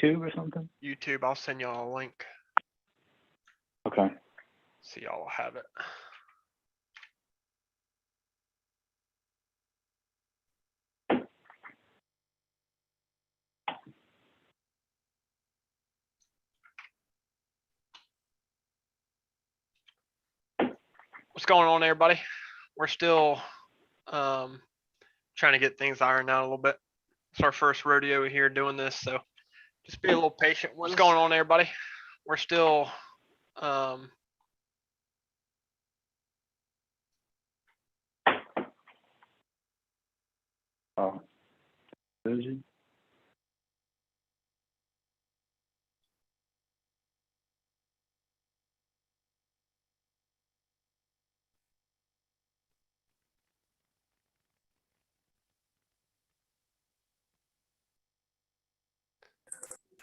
YouTube or something? YouTube. I'll send y'all a link. Okay. So y'all will have it. What's going on, everybody? We're still trying to get things ironed out a little bit. It's our first rodeo here doing this, so just be a little patient with us. What's going on, everybody? We're still Oh. Susie?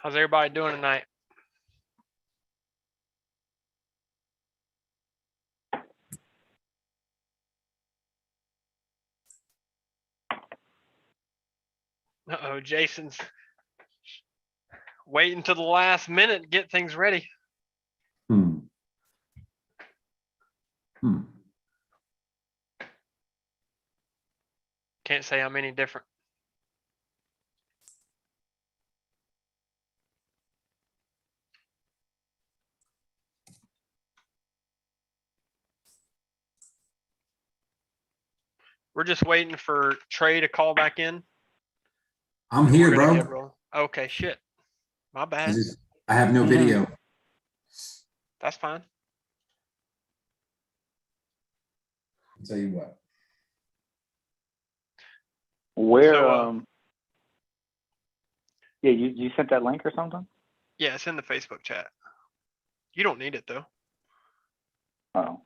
how's everybody doing tonight? Uh-oh, Jason's waiting until the last minute to get things ready. Can't say I'm any different. We're just waiting for Trey to call back in. I'm here, bro. Okay, shit. My bad. I have no video. That's fine. I'll tell you what. Where, So, yeah, you sent that link or something? Yeah, it's in the Facebook chat. You don't need it, though. Oh.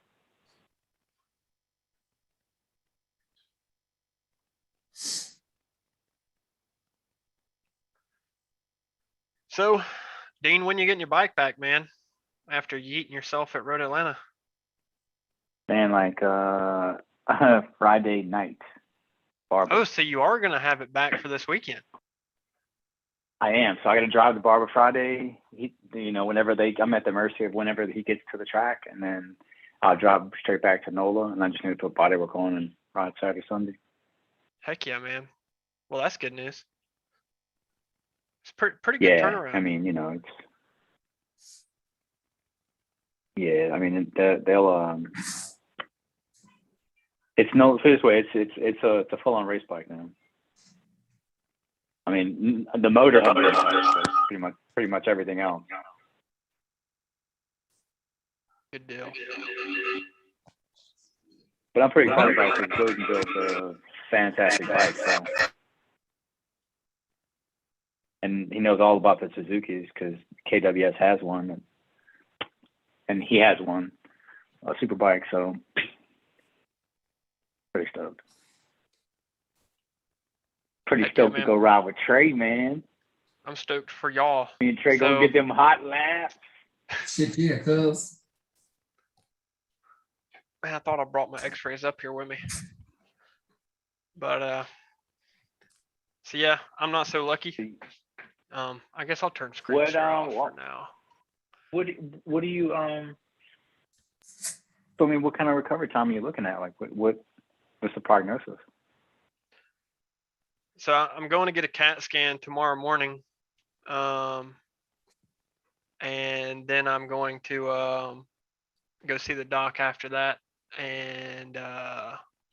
So, Dean, when you getting your bike back, man? After yeeting yourself at Road Atlanta? Man, like Friday night. Barber. Oh, so you are gonna have it back for this weekend? I am. So I got to drive to Barber Friday. Whenever I'm at the mercy of whenever he gets to the track, and then I'll drive straight back to NOLA, and I just need to put bodywork on and ride Saturday, Sunday. Heck yeah, man. Well, that's good news. It's pretty good turnaround. I mean, they'll it's no, put it this way, it's a full-on race bike now. I mean, the motor pretty much everything else. Good deal. But I'm pretty excited about it because Bowden built a fantastic bike. So. And he knows all about the Suzuki's because KWS has one, and he has one, a super bike. So pretty stoked. Pretty stoked to go ride with Trey, man. I'm stoked for y'all. Me and Trey gonna get them hot laps. Shit, yeah, cuz. Man, I thought I brought my x-rays up here with me. But, so yeah, I'm not so lucky. I guess I'll turn screen share off for now. What do you, so I mean, what kind of recovery time are you looking at? Like, what's the prognosis? So I'm going to get a CAT scan tomorrow morning. And then I'm going to go see the doc after that. And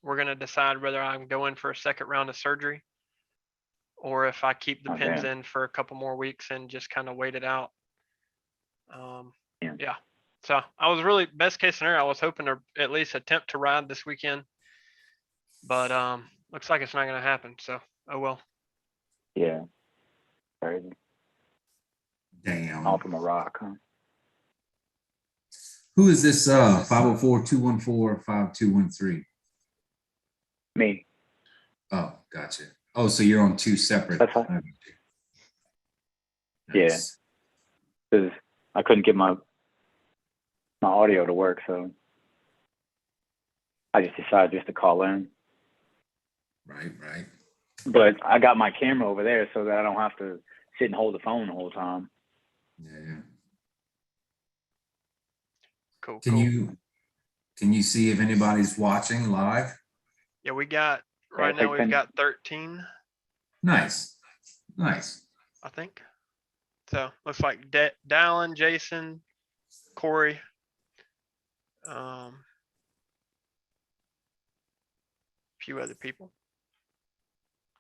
we're going to decide whether I'm going for a second round of surgery or if I keep the pins in for a couple more weeks and just kind of wait it out. Yeah. So I was really, best case scenario, I was hoping to at least attempt to ride this weekend. But looks like it's not going to happen. So, oh well. Yeah. Crazy. Damn. All from a rock, huh? Who is this 504-214-5213? Me. Oh, gotcha. Oh, so you're on two separate. That's fine. Nice. Yeah. Because I couldn't get my audio to work, so I just decided just to call in. Right. But I got my camera over there so that I don't have to sit and hold the phone the whole time. Yeah. Cool. Can you see if anybody's watching live? Yeah, we got Yeah, right it's now. like We've 10 got 13, Nice. I think. So looks like Dallin, Jason, Corey, a few other people.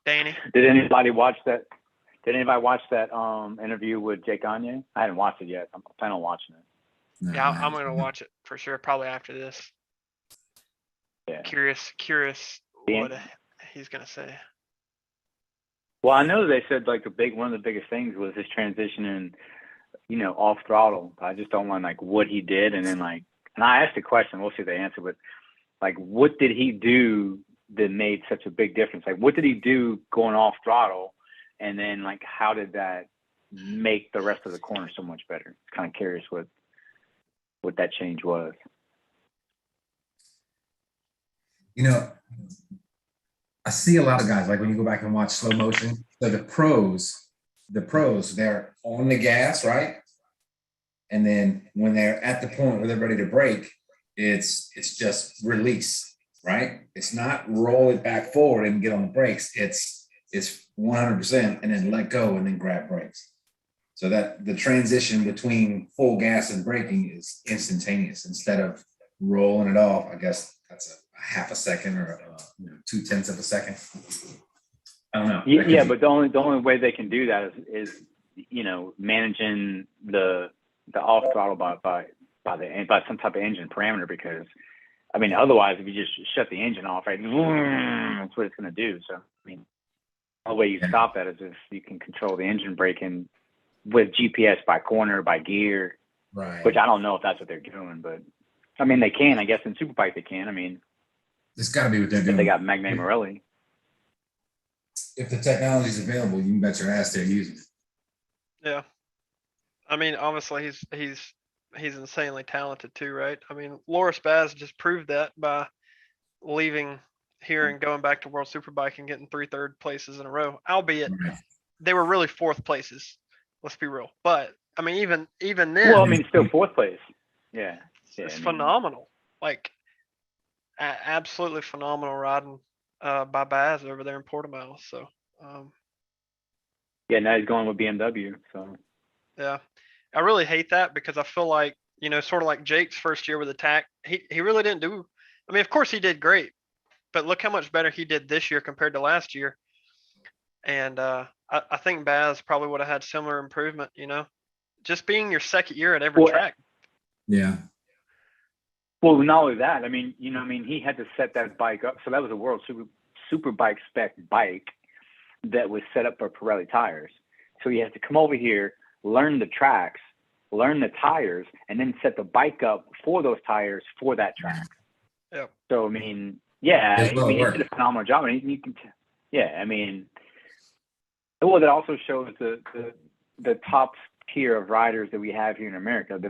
Danny. Did anybody watch that? Interview with Jake Gagne? I hadn't watched it yet. I'm planning on watching it. No, Yeah, I I'm gonna haven't. watch it for sure. Probably after this. Yeah. Curious what he's gonna say. Well, I know they said like one of the biggest things was his transition in, off throttle. I just don't want like what he did, and then and I asked the question. We'll see the answer, but like, what did he do that made such a big difference? Like, what did he do going off throttle, and then like, how did that make the rest of the corner so much better? Kind of curious what that change was. I see a lot of guys, like when you go back and watch slow motion. So the pros, they're on the gas, right? And then when they're at the point where they're ready to brake, it's just release, right? It's not roll it back forward and get on the brakes. It's 100% and then let go and then grab brakes. So that the transition between full gas and braking is instantaneous instead of rolling it off. I guess that's a half a second or 0.2 of a second. I don't know. Yeah, but the only way they can do that is managing the off throttle by some type of engine parameter, because I mean otherwise if you just shut the engine off, right, that's what it's going to do. So I mean the way you stop that is if you can control the engine braking with GPS by corner, by gear, right? Which I don't know if that's what they're doing, but I mean they can. I guess in Superbike they can. I mean, it's got to be what they're doing. They got Magnay Morelli. If the technology is available, you can bet your ass they're using it. Yeah, I mean, obviously he's insanely talented too, right? I mean, Loris Baz just proved that by leaving here and going back to World Superbike and getting 3 third places in a row, albeit they were really 4th places. Let's be real. But I mean, even then, well, I mean, it's still 4th place. Yeah, it's phenomenal. Like, absolutely phenomenal riding by Baz over there in Portimao. So, yeah, now he's going with BMW. So, yeah, I really hate that because I feel like sort of like Jake's first year with Attack, he really didn't do. I mean, of course he did great, but look how much better he did this year compared to last year. And I think Baz probably would have had similar improvement, just being your second year at every track. Yeah. Well, not only that, I mean, he had to set that bike up. So that was a World Superbike spec bike that was set up for Pirelli tires. So he has to come over here, learn the tracks, learn the tires, and then set the bike up for those tires for that track. Yeah. So I mean, he did a phenomenal job, and you can, I mean. Well, that also shows the top tier of riders that we have here in America. The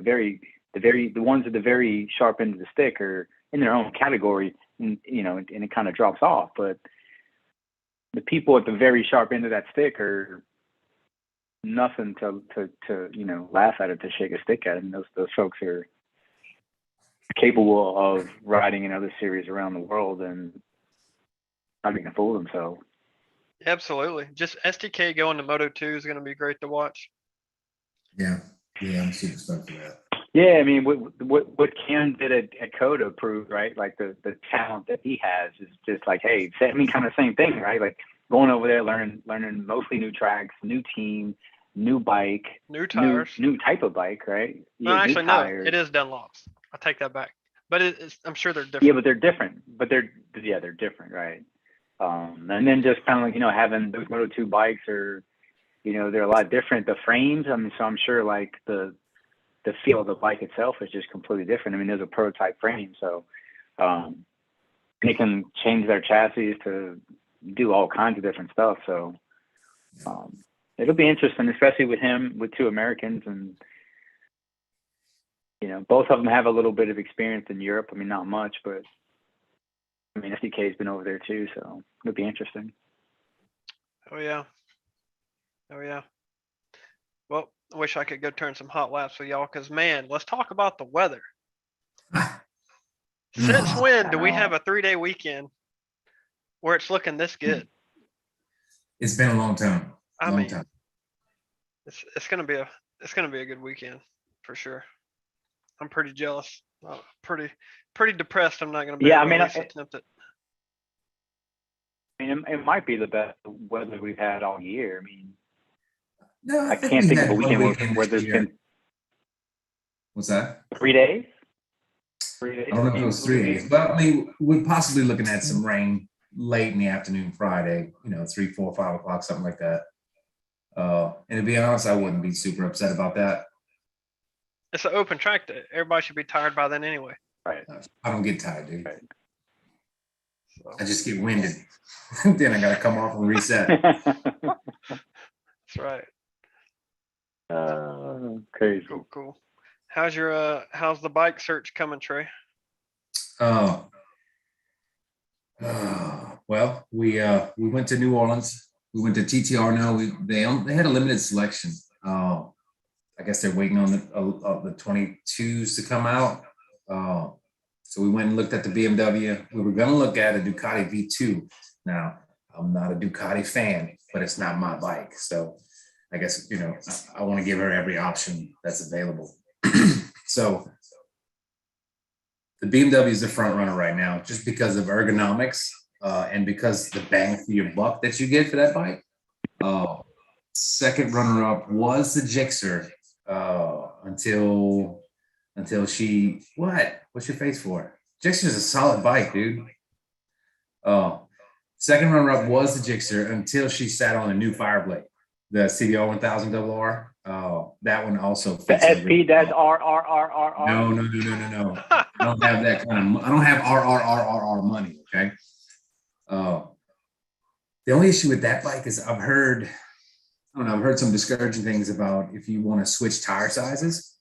ones at the very sharp end of the stick are in their own category, and it kind of drops off. But the people at the very sharp end of that stick are nothing to laugh at or to shake a stick at. And those folks are capable of riding in other series around the world and not being a fool themselves. Absolutely. Just SDK going to Moto 2 is going to be great to watch. Yeah, I'm super stoked for that. Yeah, I mean, what Cam did at Coda proved, right? Like the talent that he has is just like, hey, I mean, kind of same thing, right? Like going over there, learning mostly new tracks, new team, new bike, new tires, new type of bike, right? No, actually, no, it is Dunlops. I take that back, but I'm sure they're different. Yeah, but they're different. They're different, right? And then just kind of like having those Moto 2 bikes are, they're a lot different. The frames, I mean, so I'm sure like the feel of the bike itself is just completely different. I mean, there's a prototype frame, so they can change their chassis to do all kinds of different stuff. So it'll be interesting, especially with him, with 2 Americans, and both of them have a little bit of experience in Europe. I mean, not much, but I mean, SDK's been over there too, so it'll be interesting. Oh yeah. Well, I wish I could go turn some hot laps with y'all because, man, let's talk about the weather. Since when do we have a 3-day weekend where it's looking this good? It's been a long time. I mean, it's gonna be a good weekend for sure. I'm pretty jealous. Pretty depressed. I'm not gonna be able to at least attempt it. I mean, it might be the best weather we've had all year. I mean, no, I can't think of a weekend where there's been. What's that? 3 days? 3 days. I don't know if it was 3 days, but I mean, we're possibly looking at some rain late in the afternoon Friday, 3, 4, 5 o'clock, something like that. And to be honest, I wouldn't be super upset about that. It's an open track day. Everybody should be tired by then anyway. Right. I don't get tired, dude. Right. So. I just get winded. Then I got to come off and reset. That's right. Crazy. Cool. How's the bike search coming, Trey? Well, we went to New Orleans. We went to TTR. No, they had a limited selection. I guess they're waiting on the 22s to come out. So we went and looked at the BMW. We were going to look at a Ducati V2. Now, I'm not a Ducati fan, but it's not my bike. So I guess, I want to give her every option that's available. So the BMW is the front runner right now, just because of ergonomics and because the bang for your buck that you get for that bike. Second runner up was the Gixxer until she, what's your face for? Gixxer's a solid bike, dude. Second runner up was the Gixxer until she sat on a new Fireblade, the CBR 1000 RR. That one also fits. The SP, that's R. No. I don't have that kind of. I don't have R money. Okay. The only issue with that bike is I've heard some discouraging things about if you want to switch tire sizes.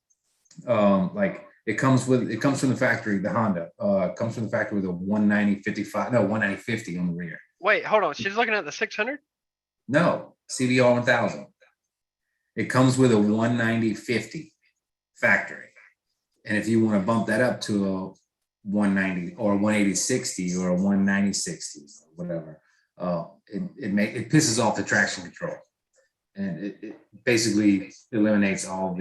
Like it comes from the factory, the Honda. Comes from the factory with a 190/50 on the rear. Wait, hold on. She's looking at the 600? No, CBR 1000. It comes with a 190/50 factory. And if you want to bump that up to a 190 or 180/60 or a 190/60 or whatever, it pisses off the traction control. And it basically eliminates all of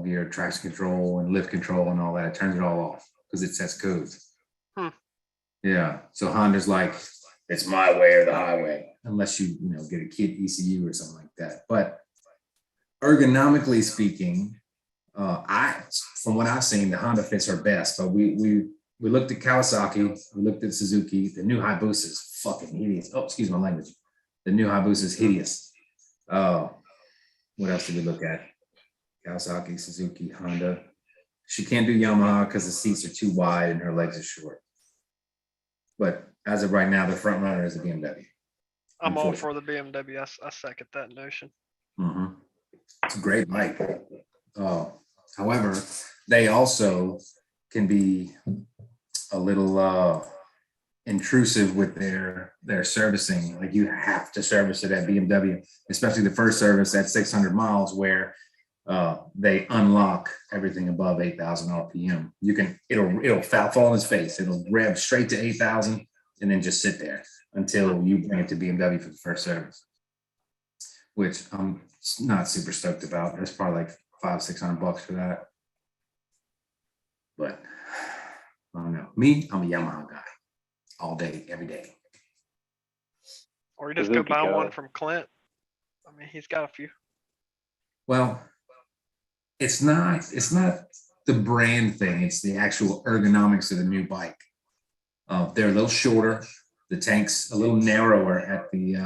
your traction control and lift control and all that. It turns it all off because it sets codes. Yeah. So Honda's like, it's my way or the highway, unless you get a kit ECU or something like that. But ergonomically speaking, from what I've seen, the Honda fits her best. But we looked at Kawasaki, we looked at Suzuki. The new Hayabusa is fucking hideous. Oh, excuse my language. The new Hayabusa is hideous. What else did we look at? Kawasaki, Suzuki, Honda. She can't do Yamaha because the seats are too wide and her legs are short. But as of right now, the front runner is the BMW. I'm all for the BMW. I second that notion. Mm-hmm. It's a great bike. However, they also can be a little intrusive with their servicing. Like you have to service it at BMW, especially the first service at 600 miles where they unlock everything above 8,000 RPM. It'll fall on its face. It'll rev straight to 8,000 and then just sit there until you bring it to BMW for the first service, which I'm not super stoked about. There's probably like $500-600 for that. But I don't know. Me, I'm a Yamaha guy all day, every day. Or you just go buy one from Clint. I mean, he's got a few. Well, it's not the brand thing. It's the actual ergonomics of the new bike. They're a little shorter. The tank's a little narrower at the,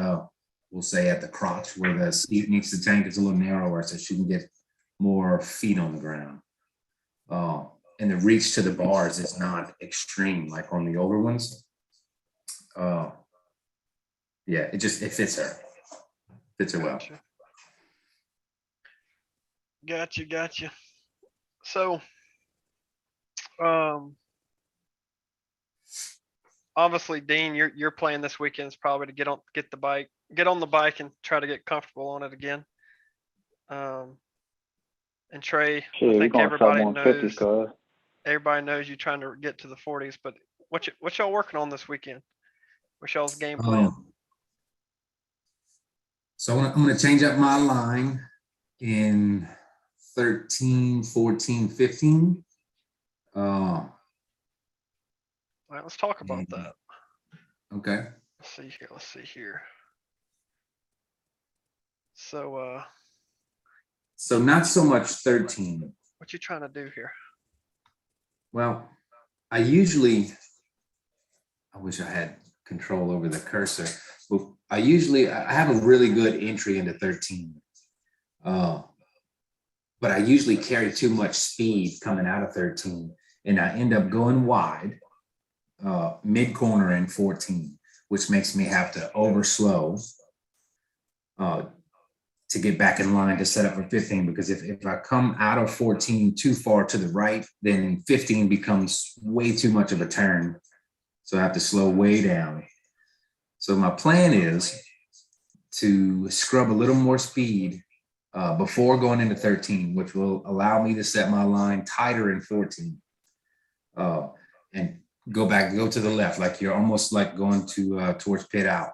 we'll say at the crotch where the seat meets the tank. It's a little narrower so she can get more feet on the ground. And the reach to the bars is not extreme like on the older ones. Yeah, it fits her. Fits her well. Gotcha. So, obviously, Dean, your plan this weekend is probably to get on the bike and try to get comfortable on it again. And Trey, I Shit, we think going sub everybody 150, knows cuz. everybody knows you trying to get to the 40s. But what y'all working on this weekend? What's y'all's game plan? So I'm going to change up my line in 13, 14, 15. All right, let's talk about that. Okay. Let's see here. So not so much 13. what you trying to do here? Well, I wish I had control over the cursor. But I have a really good entry into 13. But I usually carry too much speed coming out of 13, and I end up going wide mid corner in 14, which makes me have to overslow to get back in line to set up for 15. Because if I come out of 14 too far to the right, then 15 becomes way too much of a turn. So I have to slow way down. So my plan is to scrub a little more speed before going into 13, which will allow me to set my line tighter in 14 and go to the left, like you're almost like going to towards pit out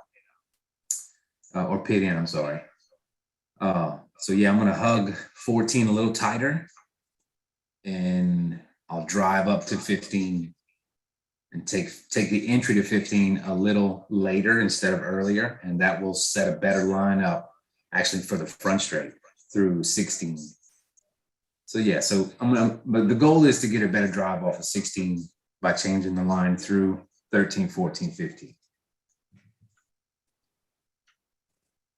or pit in, I'm sorry. So yeah, I'm going to hug 14 a little tighter, and I'll drive up to 15 and take the entry to 15 a little later instead of earlier, and that will set a better line up actually for the front straight through 16. So yeah, but the goal is to get a better drive off of 16 by changing the line through 13, 14, 15.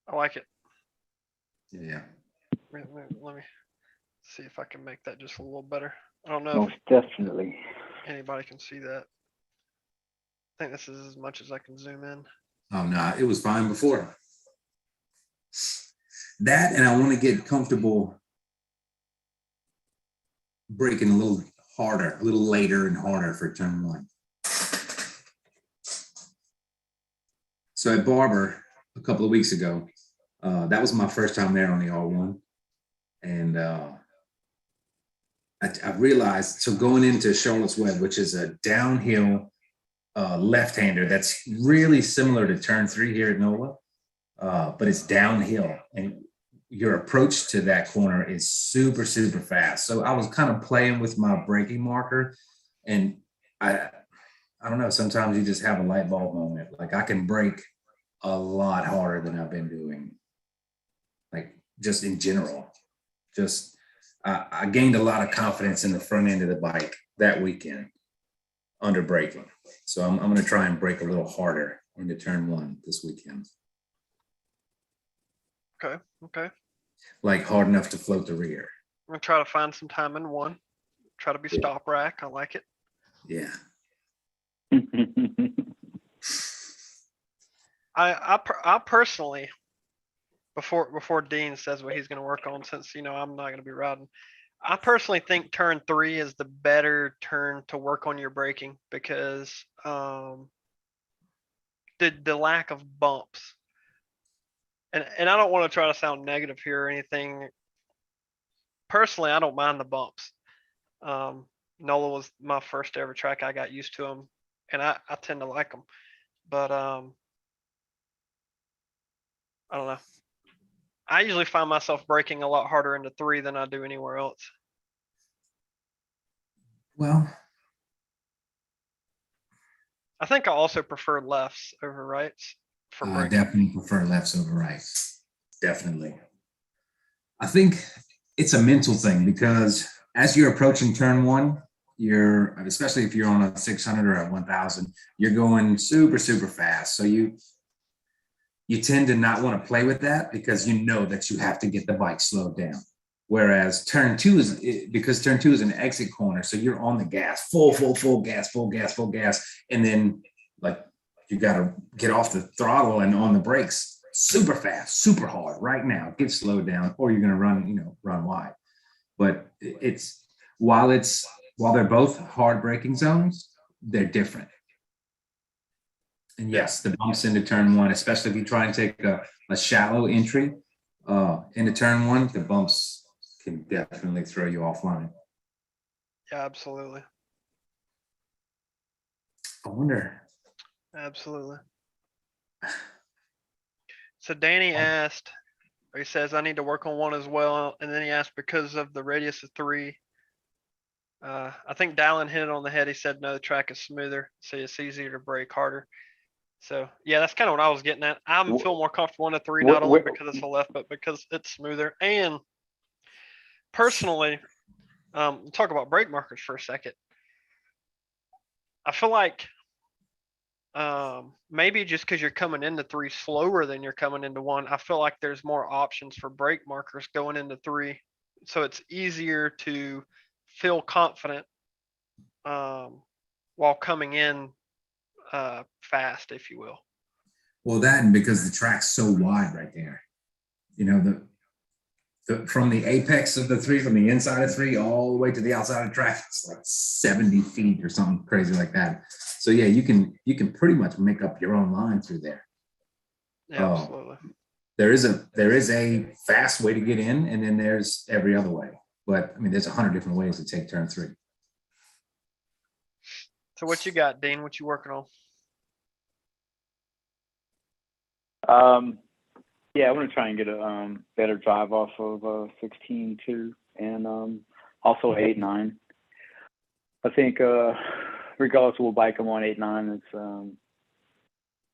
I like it. Yeah. Let me see if I can make that just a little better. I don't know Most definitely. if anybody can see that. I think this is as much as I can zoom in. Oh no, it was fine before. That, and I want to get comfortable braking a little harder, a little later and harder for turn one. So at Barber a couple of weeks ago, that was my first time there on the R1. And I realized, so going into Charlotte's Web, which is a downhill left-hander that's really similar to turn 3 here at NOLA, but it's downhill. And your approach to that corner is super, super fast. So I was kind of playing with my braking marker, and I don't know, sometimes you just have a light bulb moment. Like I can brake a lot harder than I've been doing, like just in general. Just I gained a lot of confidence in the front end of the bike that weekend under braking. So I'm going to try and brake a little harder into turn 1 this weekend. Okay. Like hard enough to float the rear. I'm gonna try to find some time in 1. Try to be stop rack. I like it. Yeah. I personally, before Dean says what he's going to work on, since I'm not going to be riding, I personally think turn 3 is the better turn to work on your braking, because the lack of bumps, and I don't want to try to sound negative here or anything. Personally, I don't mind the bumps. NOLA was my first ever track. I got used to them, and I tend to like them. But I don't know. I usually find myself braking a lot harder into 3 than I do anywhere else. Well, I think I also prefer lefts over rights for I braking. definitely prefer lefts over rights. Definitely. I think it's a mental thing, because as you're approaching turn 1, especially if you're on a 600 or a 1000, you're going super, super fast. So you tend to not want to play with that, because you know that you have to get the bike slowed down. Whereas turn 2 is an exit corner. So you're on the gas, full gas. And then like you got to get off the throttle and on the brakes super fast, super hard right now, get slowed down, or you're going to run wide. But while they're both hard braking zones, they're different. And yes, the bumps into turn one, especially if you try and take a shallow entry into turn one, the bumps can definitely throw you offline. Yeah, absolutely. I wonder. Absolutely. So Danny asked, or he says, I need to work on one as well. And then he asked, because of the radius of 3. I think Dallin hit it on the head. He said, no, the track is smoother, so it's easier to brake harder. So yeah, that's kind of what I was getting at. I feel more comfortable in a 3, not only because it's a left, but because it's smoother. And personally, talk about brake markers for a second. I feel like maybe just because you're coming into 3 slower than you're coming into 1, I feel like there's more options for brake markers going into 3, so it's easier to feel confident while coming in fast, if you will. Well, that, and because the track's so wide right there, you know, the from the apex of the 3, from the inside of 3 all the way to the outside of the track, it's like 70 feet or something crazy like that. So yeah, you can pretty much make up your own line through there. Yeah, absolutely. There is a fast way to get in, and then there's every other way. But I mean, there's 100 different ways to take turn 3. So what you got, Dean? What you working on? Yeah, I want to try and get a better drive off of 16.2 and also 8.9. I think regardless of what bike I'm on, 8.9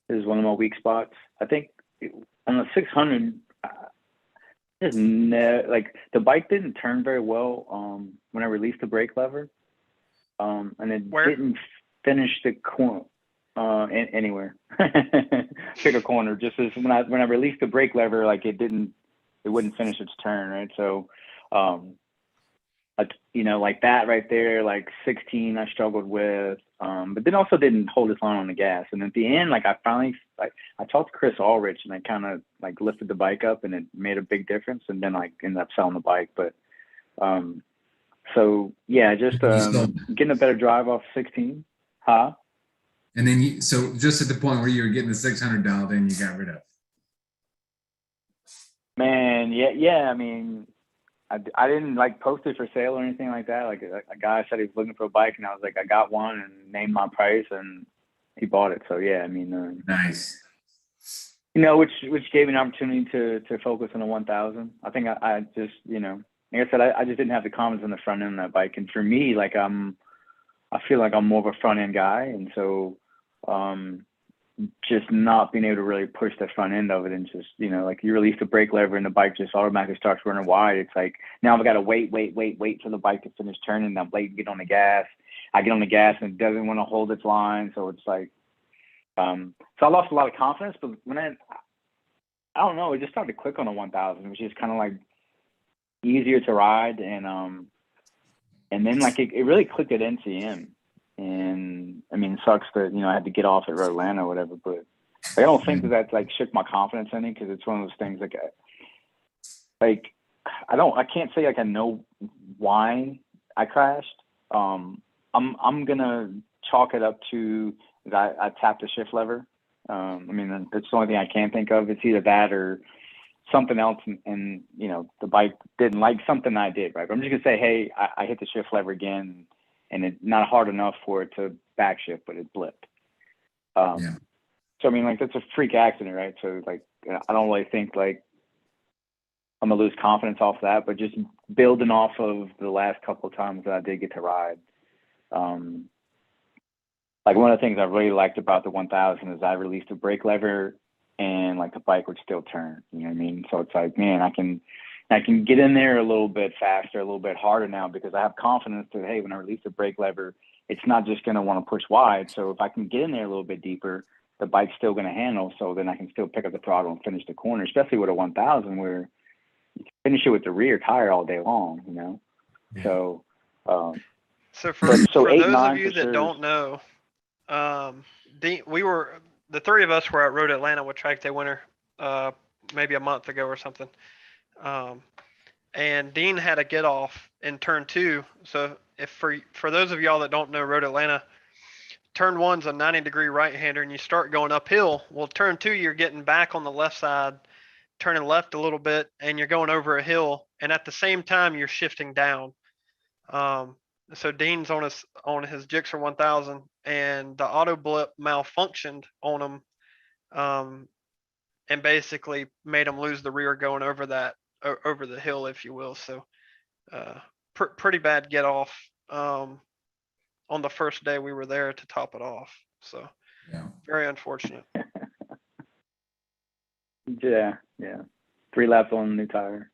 is one of my weak spots. I think on the 600, like the bike didn't turn very well when I released the brake lever, and it didn't finish the corner. Anywhere. Pick a corner. Just as when I released the brake lever, like it wouldn't finish its turn, right? So, like that right there, like 16, I struggled with, but then also didn't hold its line on the gas. And at the end, like I finally, I talked to Chris Ulrich and I kind of like lifted the bike up, and it made a big difference. And then I ended up selling the bike, but so yeah, just getting a better drive off 16, huh? And then so just at the point where you were getting the 600 dialed in, you got rid of. Man, yeah. I mean, I didn't like post it for sale or anything like that. Like a guy said he was looking for a bike, and I was like, I got one, and named my price, and he bought it. So yeah, I mean, nice. Which gave me an opportunity to focus on the 1000. I think I just, like I said, I just didn't have the confidence in the front end of that bike, and for me, like I feel like I'm more of a front end guy, and so just not being able to really push the front end of it, and just, like you release the brake lever and the bike just automatically starts running wide. It's like, now I've got to wait for the bike to finish turning. I'm late to get on the gas. I get on the gas and it doesn't want to hold its line. So it's like, so I lost a lot of confidence, but when I don't know, it just started to click on the 1000, which is kind of like easier to ride. And then like it really clicked at NCM. And I mean, it sucks that, I had to get off at Road Atlanta or whatever, but I don't think that like shook my confidence any, because it's one of those things I can't say like I know why I crashed. I'm gonna chalk it up to that I tapped the shift lever. I mean, that's the only thing I can think of. It's either that or something else, and the bike didn't like something I did, right? But I'm just gonna say, hey, I hit the shift lever again, and it's not hard enough for it to back shift, but it blipped. Yeah. So I mean, like, that's a freak accident, right? So like, I don't really think like I'm gonna lose confidence off that, but just building off of the last couple of times that I did get to ride. Like one of the things I really liked about the 1000 is I released the brake lever and like the bike would still turn, you know what I mean? So it's like, man, I can get in there a little bit faster, a little bit harder now, because I have confidence that, hey, when I release the brake lever, it's not just going to want to push wide. So if I can get in there a little bit deeper, the bike's still going to handle. So then I can still pick up the throttle and finish the corner, especially with a 1000 where you can finish it with the rear tire all day long, Yeah. So, so for those of you that sure. don't know, the 3 of us were at Road Atlanta with Trackday winter, maybe a month ago or something. And Dean had a get off in turn 2. So if for those of y'all that don't know Road Atlanta, turn one's a 90-degree right-hander and you start going uphill. Well, turn two, you're getting back on the left side, turning left a little bit, and you're going over a hill. And at the same time, you're shifting down. So Dean's on his Gixxer 1000, and the auto blip malfunctioned on him, and basically made him lose the rear going over the hill, if you will. So pretty bad get off on the first day we were there to top it off. So very unfortunate. Yeah. 3 laps on the new tire.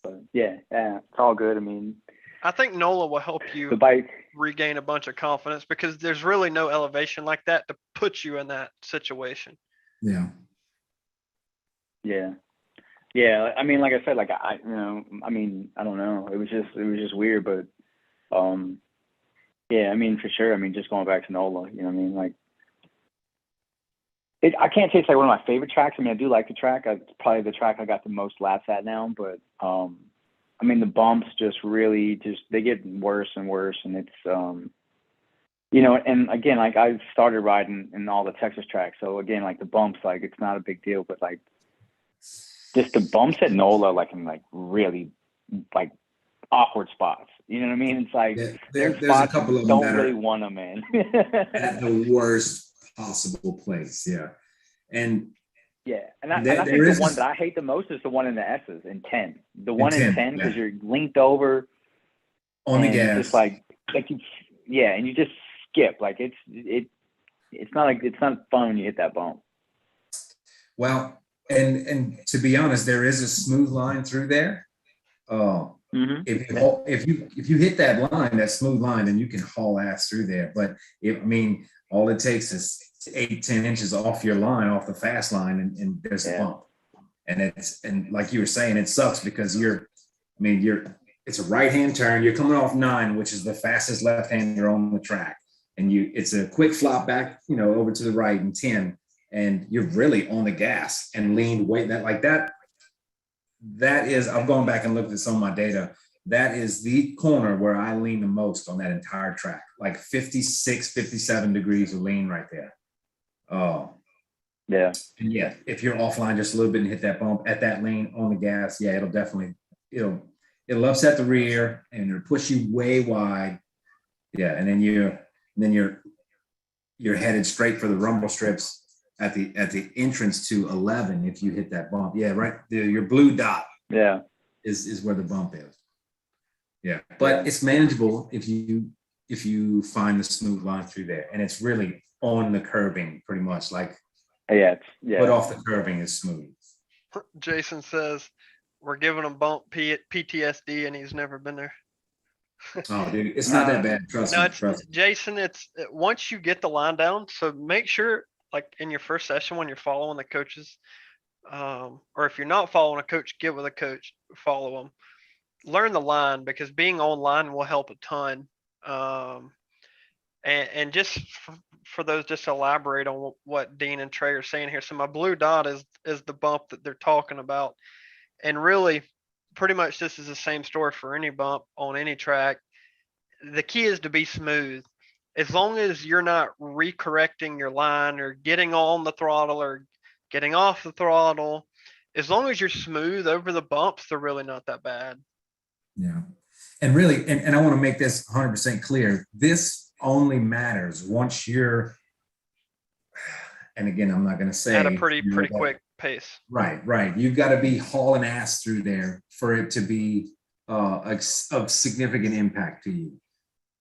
But yeah, it's all good. I mean, I think NOLA will help you the bike regain a bunch of confidence, because there's really no elevation like that to put you in that situation. Yeah. I mean, like I said, like I don't know. It was just weird, but yeah, I mean, for sure. I mean, just going back to NOLA, you know what I mean? Like, I can't say it's like one of my favorite tracks. I mean, I do like the track. It's probably the track I got the most laps at now, but I mean, the bumps just really they get worse and worse, and it's you know, and again, like I started riding in all the Texas tracks, so again, like the bumps, like it's not a big deal, but like just the bumps at NOLA, like in like really like awkward spots. You know what I mean? It's like there's spots a couple of them don't that really are want them in at the worst possible place. Yeah. And and I think the one that I hate the most is the one in the S's in 10. The one in 10, because you're linked over on the gas, just like you, and you just skip. Like it's not fun when you hit that bump. Well, and to be honest, there is a smooth line through there. If you hit that line, that smooth line, then you can haul ass through there. But all it takes is 8-10 inches off your line, off the fast line, and there's a bump. And like you were saying, it sucks because it's a right-hand turn. You're coming off 9, which is the fastest left-hander on the track, and it's a quick flop back, over to the right in 10, and you're really on the gas and leaned way that. That is, I've gone back and looked at some of my data. That is the corner where I lean the most on that entire track, like 56, 57 degrees of lean right there. Oh, yeah. And yeah, if you're offline just a little bit and hit that bump at that lean on the gas, it'll definitely, it'll upset the rear and it'll push you way wide. Yeah, and then you're headed straight for the rumble strips at the entrance to 11 if you hit that bump. Yeah, right there, your blue dot. Yeah, is where the bump is. Yeah, but it's manageable if you find the smooth line through there, and it's really on the curbing pretty much. Like foot off the curbing is smooth. Jason says we're giving him bump PTSD, and he's never been there. Oh, dude, it's not that bad. Trust me. Jason, it's once you get the line down, so make sure, like in your first session when you're following the coaches, or if you're not following a coach, get with a coach, follow them, learn the line, because being online will help a ton. And just for those, just to elaborate on what Dean and Trey are saying here. So my blue dot is the bump that they're talking about. And really, pretty much this is the same story for any bump on any track. The key is to be smooth. As long as you're not recorrecting your line or getting on the throttle or getting off the throttle, as long as you're smooth over the bumps, they're really not that bad. Yeah. And really, and I want to make this 100% clear. This only matters once you're, and again, I'm not going to say at a pretty quick pace. Right. You've got to be hauling ass through there for it to be of significant impact to you.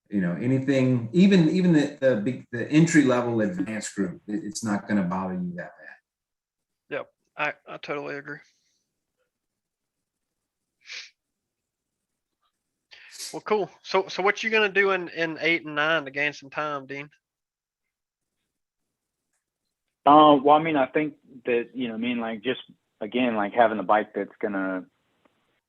Anything, even the entry level advanced group, it's not going to bother you that bad. Yep, I totally agree. Well, cool. So what you gonna do in 8 and 9 to gain some time, Dean? Well, I mean, I think that, like just again, like having the bike that's gonna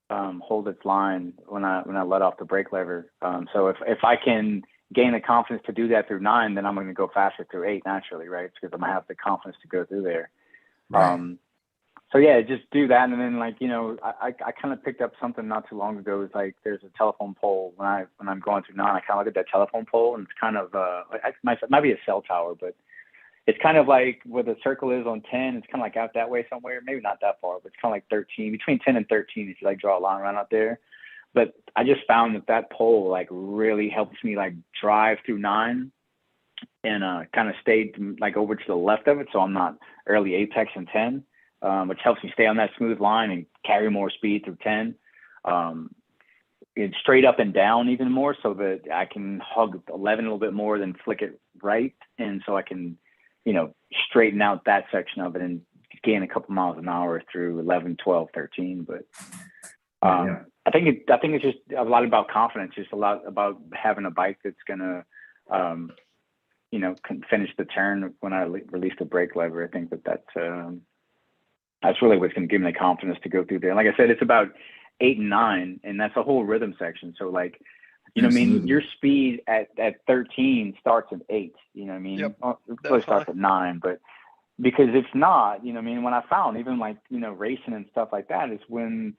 hold its line when I let off the brake lever. So if I can gain the confidence to do that through 9, then I'm going to go faster through 8 naturally, right? Because I'm gonna have the confidence to go through there. Right. So yeah, just do that, and then like I kind of picked up something not too long ago. It's like there's a telephone pole when I'm going through 9. I kind of look at that telephone pole, and it's kind of it might be a cell tower, but it's kind of like where the circle is on 10. It's kind of like out that way somewhere, maybe not that far, but it's kind of like 13, between 10 and 13 if you like draw a line around out there. But I just found that pole like really helps me like drive through 9 and kind of stay like over to the left of it, so I'm not early apex in 10. Which helps me stay on that smooth line and carry more speed through 10. It's straight up and down even more so that I can hug 11 a little bit more than flick it right. And so I can, straighten out that section of it and gain a couple miles an hour through 11, 12, 13. But I think it's just a lot about confidence, just a lot about having a bike that's going to, finish the turn when I release the brake lever. I think that's really what's going to give me the confidence to go through there. And like I said, it's about 8 and 9, and that's a whole rhythm section. So like, your speed at 13 starts at 8. You know what I mean? Yep, it really starts at 9, but because it's not, when I found even like, racing and stuff like that is when,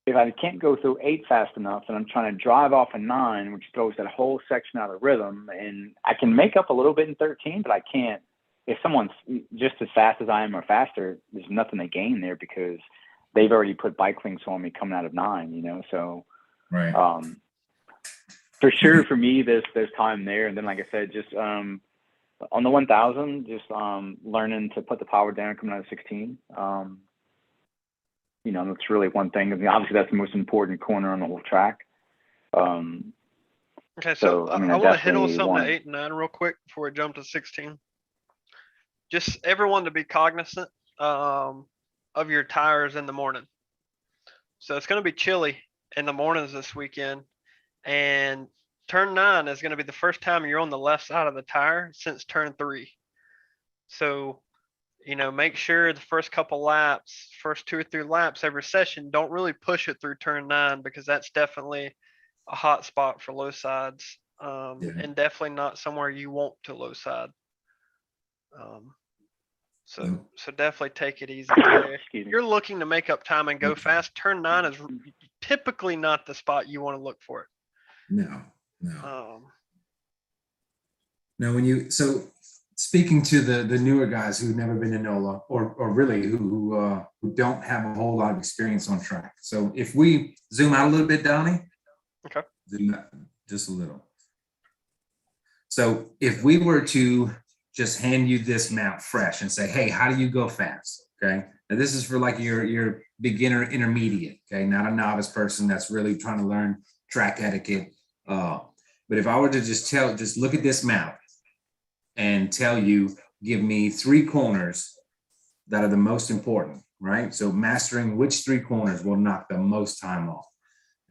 if I can't go through 8 fast enough and I'm trying to drive off a 9, which throws that whole section out of rhythm, and I can make up a little bit in 13, but I can't. If someone's just as fast as I am or faster, there's nothing to gain there because they've already put bike links on me coming out of 9, so right. For sure for me, there's time there. And then, like I said, just on the 1000, just learning to put the power down coming out of 16. That's really one thing. I mean, obviously that's the most important corner on the whole track. Okay, so I want to hit on something at 8 and 9 real quick before we jump to 16. Just everyone to be cognizant of your tires in the morning. So it's going to be chilly in the mornings this weekend, and turn 9 is going to be the first time you're on the left side of the tire since turn 3. So, make sure the first couple laps, first 2 or 3 laps every session, don't really push it through turn 9 because that's definitely a hot spot for low sides, and definitely not somewhere you want to low side. So definitely take it easy. If you're looking to make up time and go fast, turn 9 is typically not the spot you want to look for it. No. No, so speaking to the newer guys who've never been to NOLA or really who don't have a whole lot of experience on track. So if we zoom out a little bit, Donnie. Okay. Zoom out just a little. So if we were to just hand you this map fresh and say, hey, how do you go fast? Okay. Now this is for like your beginner intermediate, okay, not a novice person that's really trying to learn track etiquette. But if I were to just look at this map and tell you, give me 3 corners that are the most important, right? So mastering which 3 corners will knock the most time off.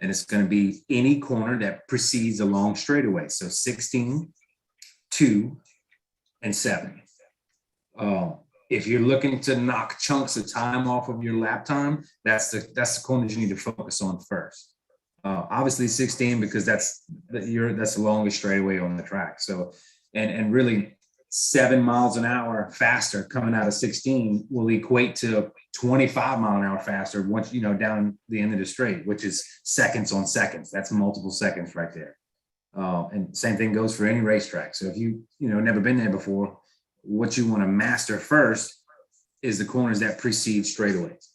And it's going to be any corner that precedes a long straightaway. So 16, 2, and 7. If you're looking to knock chunks of time off of your lap time, that's the corners you need to focus on first. Obviously 16 because that's the longest straightaway on the track. So and really 7 miles an hour faster coming out of 16 will equate to 25 mile an hour faster once down the end of the straight, which is seconds on seconds. That's multiple seconds right there. And same thing goes for any racetrack. So if you never been there before, what you want to master first is the corners that precede straightaways.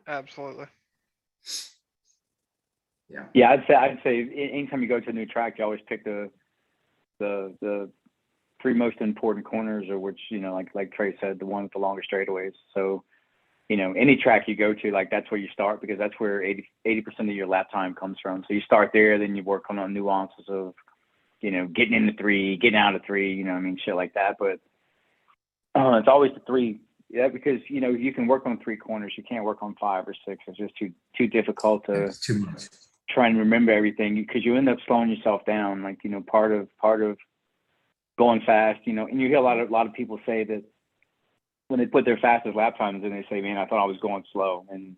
Absolutely. Yeah, I'd say anytime you go to a new track, you always pick the 3 most important corners, or which like Trey said, the one with the longest straightaways. So any track you go to, like that's where you start because that's where 80% of your lap time comes from. So you start there, then you work on the nuances of getting into 3, getting out of 3, shit like that. But it's always the 3, because you can work on 3 corners, you can't work on 5 or 6. It's just too difficult to. It's too much. Try and remember everything because you end up slowing yourself down. Like part of going fast, and you hear a lot of people say that when they put their fastest lap times in, they say, "Man, I thought I was going slow." And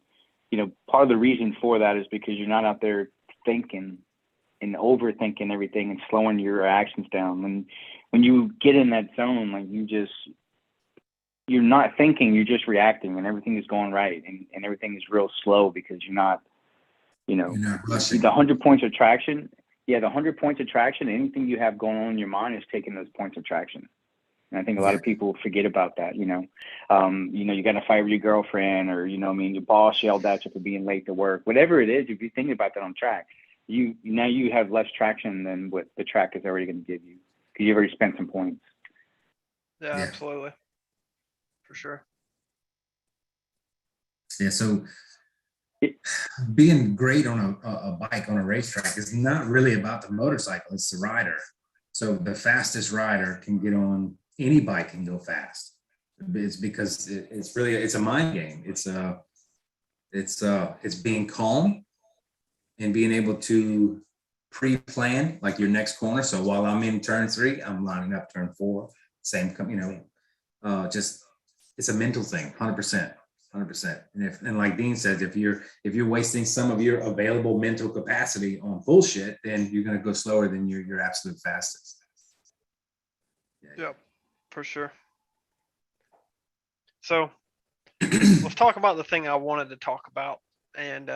part of the reason for that is because you're not out there thinking and overthinking everything and slowing your actions down. When you get in that zone, like you're not thinking, you're just reacting, and everything is going right, and everything is real slow because you're not, You're not rushing. the 100 points of traction. Yeah, the 100 points of traction, anything you have going on in your mind is taking those points of traction. And I think a lot of people forget about that, you got to fight with your girlfriend, or, your boss yelled at you for being late to work, whatever it is. If you're thinking about that on track, you have less traction than what the track is already going to give you, because you've already spent some points. Yeah, absolutely. For sure. Yeah. So being great on a bike on a racetrack is not really about the motorcycle. It's the rider. So the fastest rider can get on any bike and go fast. It's because it's a mind game. It's being calm and being able to pre-plan like your next corner. So while I'm in turn 3, I'm lining up turn 4. Same, just it's a mental thing, 100%. And like Dean says, if you're wasting some of your available mental capacity on bullshit, then you're going to go slower than your absolute fastest. Yeah, for sure. So let's talk about the thing I wanted to talk about. And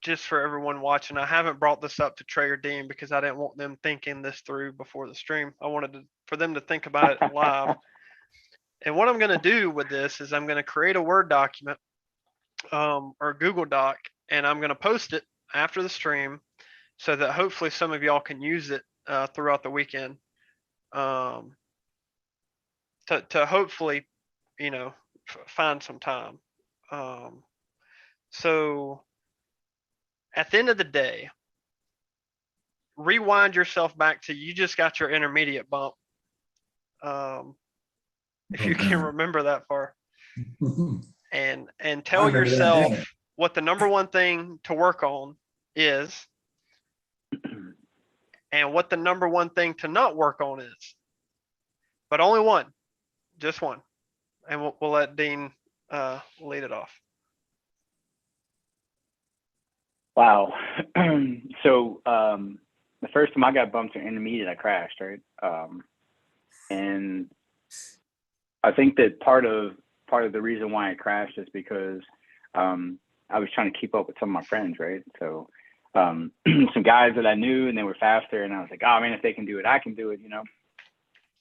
just for everyone watching, I haven't brought this up to Trey or Dean because I didn't want them thinking this through before the stream. I wanted for them to think about it live. And what I'm going to do with this is I'm going to create a Word document or a Google Doc, and I'm going to post it after the stream so that hopefully some of y'all can use it throughout the weekend to hopefully, find some time. So at the end of the day, rewind yourself back to you just got your intermediate bump. If you can remember that far, and tell yourself what the number one thing to work on is, and what the number one thing to not work on is. But only one, just one, and we'll let Dean lead it off. Wow. So the first time I got bumped in intermediate, I crashed, right? And I think that part of the reason why I crashed is because I was trying to keep up with some of my friends, right? So some guys that I knew, and they were faster, and I was like, oh man, if they can do it, I can do it,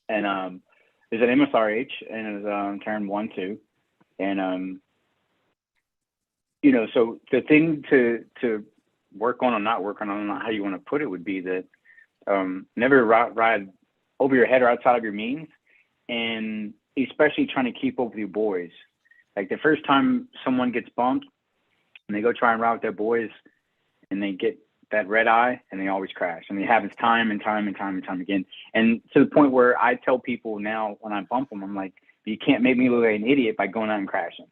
And it was at MSRH, and it was turn 1, 2, and so the thing to work on or not work on, I don't know how you want to put it, would be that never ride over your head or outside of your means, and especially trying to keep up with your boys. Like the first time someone gets bumped and they go try and ride with their boys and they get that red eye and they always crash. And it happens time and time again. And to the point where I tell people now when I bump them, I'm like, you can't make me look like an idiot by going out and crashing.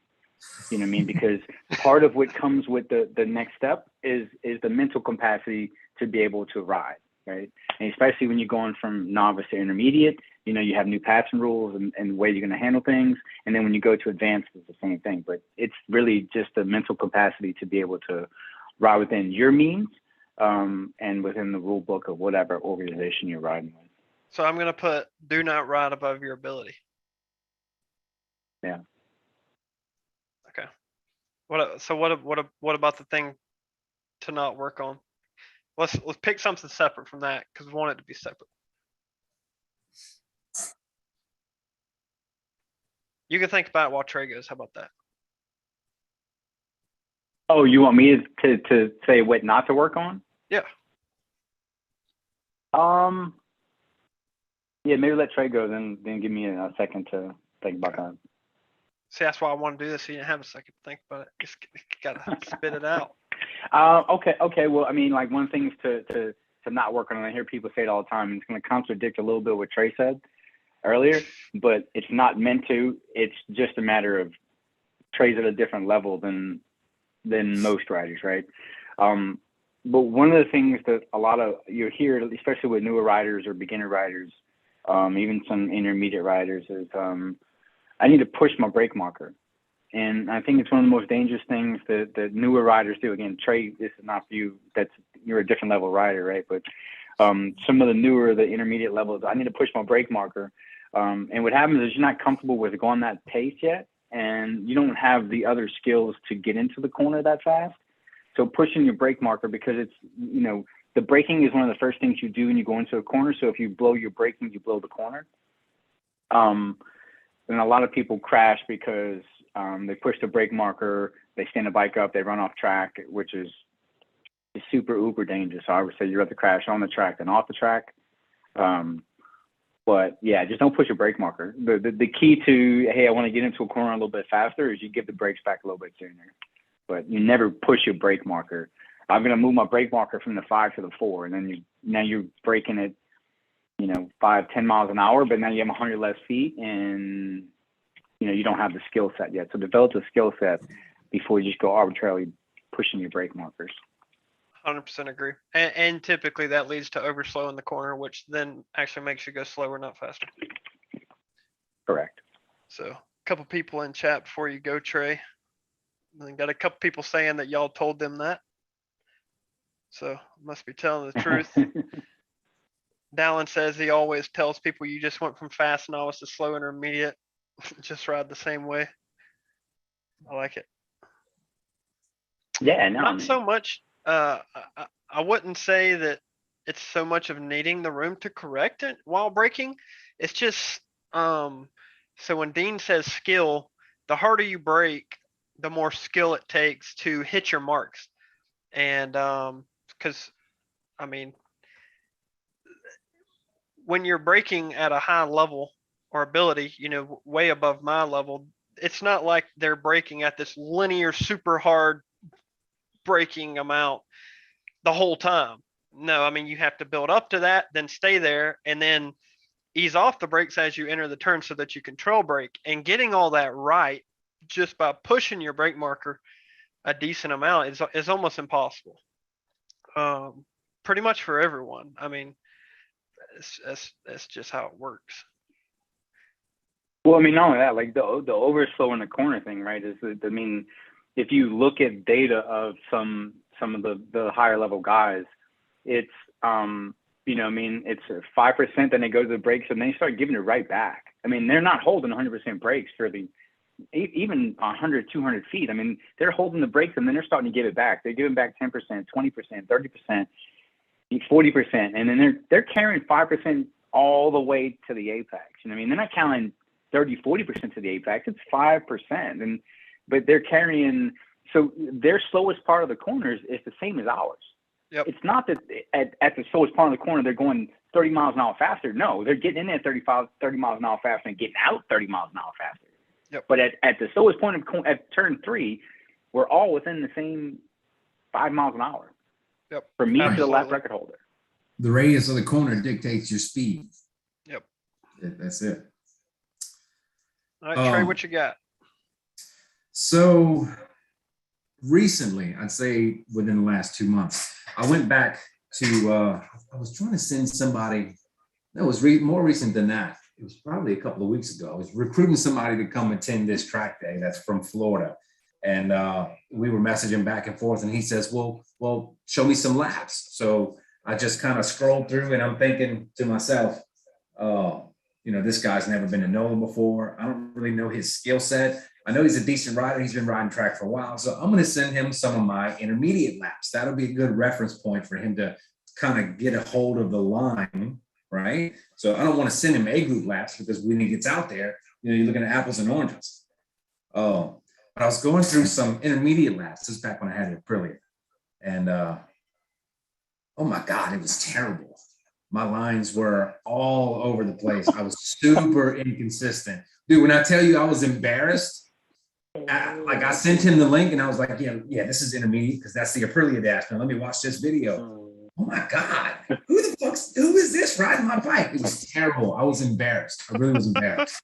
You know what I mean? Because part of what comes with the next step is the mental capacity to be able to ride, right? And especially when you're going from novice to intermediate, you have new passing rules and the way you're going to handle things. And then when you go to advanced, it's the same thing. But it's really just the mental capacity to be able to ride within your means and within the rule book of whatever organization you're riding with. So I'm going to put do not ride above your ability. Yeah. Okay. What about the thing to not work on? Let's pick something separate from that because we want it to be separate. You can think about it while Trey goes. How about that? Oh, you want me to say what not to work on? Yeah. Yeah, maybe let Trey go, then give me a second to think about that. See, that's why I want to do this. So you didn't have a second to think about it. Just gotta spit it out. Okay. Well, I mean, like one thing is to not work on. I hear people say it all the time, and it's going to contradict a little bit what Trey said earlier, but it's not meant to. It's just a matter of Trey's at a different level than most riders, right? But one of the things that a lot of you hear, especially with newer riders or beginner riders, even some intermediate riders, is I need to push my brake marker. And I think it's one of the most dangerous things that newer riders do. Again, Trey, this is not for you. You're a different level rider, right? But some of the intermediate levels, I need to push my brake marker And what happens is you're not comfortable with going that pace yet, and you don't have the other skills to get into the corner that fast. So pushing your brake marker, because it's, the braking is one of the first things you do when you go into a corner. So if you blow your braking, you blow the corner. And a lot of people crash because they push the brake marker, they stand the bike up, they run off track, which is super uber dangerous. So I would say you'd rather crash on the track than off the track. But yeah, just don't push your brake marker. The key to, hey, I want to get into a corner a little bit faster, is you give the brakes back a little bit sooner. But you never push your brake marker. I'm going to move my brake marker from the 5 to the 4, and then now you're braking it, 5-10 miles an hour, but now you have 100 less feet, and you don't have the skill set yet. So develop the skill set before you just go arbitrarily pushing your brake markers. 100% agree. And typically that leads to overslow in the corner, which then actually makes you go slower, not faster. Correct. So a couple people in chat before you go, Trey. And got a couple people saying that y'all told them that. So must be telling the truth. Dallin says he always tells people you just went from fast novice to slow intermediate. Just ride the same way. I like it. Yeah, no. Not so much. I wouldn't say that it's so much of needing the room to correct it while braking. It's just so when Dean says skill, the harder you brake, the more skill it takes to hit your marks. And because when you're braking at a high level or ability, way above my level, it's not like they're braking at this linear, super hard braking amount the whole time. No, you have to build up to that, then stay there, and then ease off the brakes as you enter the turn so that you control brake. And getting all that right just by pushing your brake marker a decent amount is almost impossible. Pretty much for everyone. That's just how it works. Well, not only that, like the overslow in the corner thing, right? If you look at data of some of the higher level guys, it's it's 5%, then they go to the brakes and they start giving it right back. They're not holding 100% brakes for even 100, 200 feet. They're holding the brakes and then they're starting to give it back. They're giving back 10%, 20%, 30%, 40%, and then they're carrying 5% all the way to the apex. They're not counting 30, 40% to the apex. It's 5%, but they're carrying. So their slowest part of the corners is the same as ours. Yep. It's not that at the slowest part of the corner they're going 30 miles an hour faster. No, they're getting in there 30 miles an hour faster and getting out 30 miles an hour faster. Yep. But at the slowest point at turn 3, we're all within the same 5 miles an hour. Yep. From me Absolutely. to the lap record holder. The radius of the corner dictates your speed. Yep. That's it. All right, Trey, what you got? So recently, I'd say within the last 2 months, I went back to, I was trying to send somebody, that was more recent than that. It was probably a couple of weeks ago. I was recruiting somebody to come attend this track day that's from Florida. And we were messaging back and forth, and he says, well, show me some laps. So I just kind of scrolled through, and I'm thinking to myself, this guy's never been to NOLA before. I don't really know his skill set. I know he's a decent rider. He's been riding track for a while. So I'm going to send him some of my intermediate laps. That'll be a good reference point for him to kind of get a hold of the line, right? So I don't want to send him A group laps, because when he gets out there, you're looking at apples and oranges. But I was going through some intermediate laps. This is back when I had Aprilia. And oh my God, it was terrible. My lines were all over the place. I was super inconsistent. Dude, when I tell you I was embarrassed, I sent him the link and I was like, yeah, this is intermediate because that's the Aprilia dash. Now let me watch this video. Oh my God, who is this riding my bike? It was terrible. I was embarrassed. I really was embarrassed.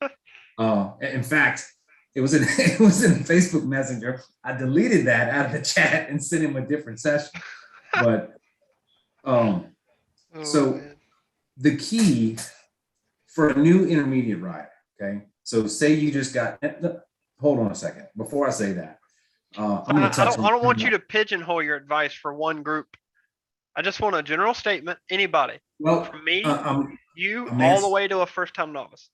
In fact, it was in Facebook Messenger. I deleted that out of the chat and sent him a different session. But the key for a new intermediate rider, okay? So say you just got, hold on a second. Before I say that, I don't want you to pigeonhole your advice for one group. I just want a general statement. Anybody. Well, from me, you, I'm all the way to a first-time novice.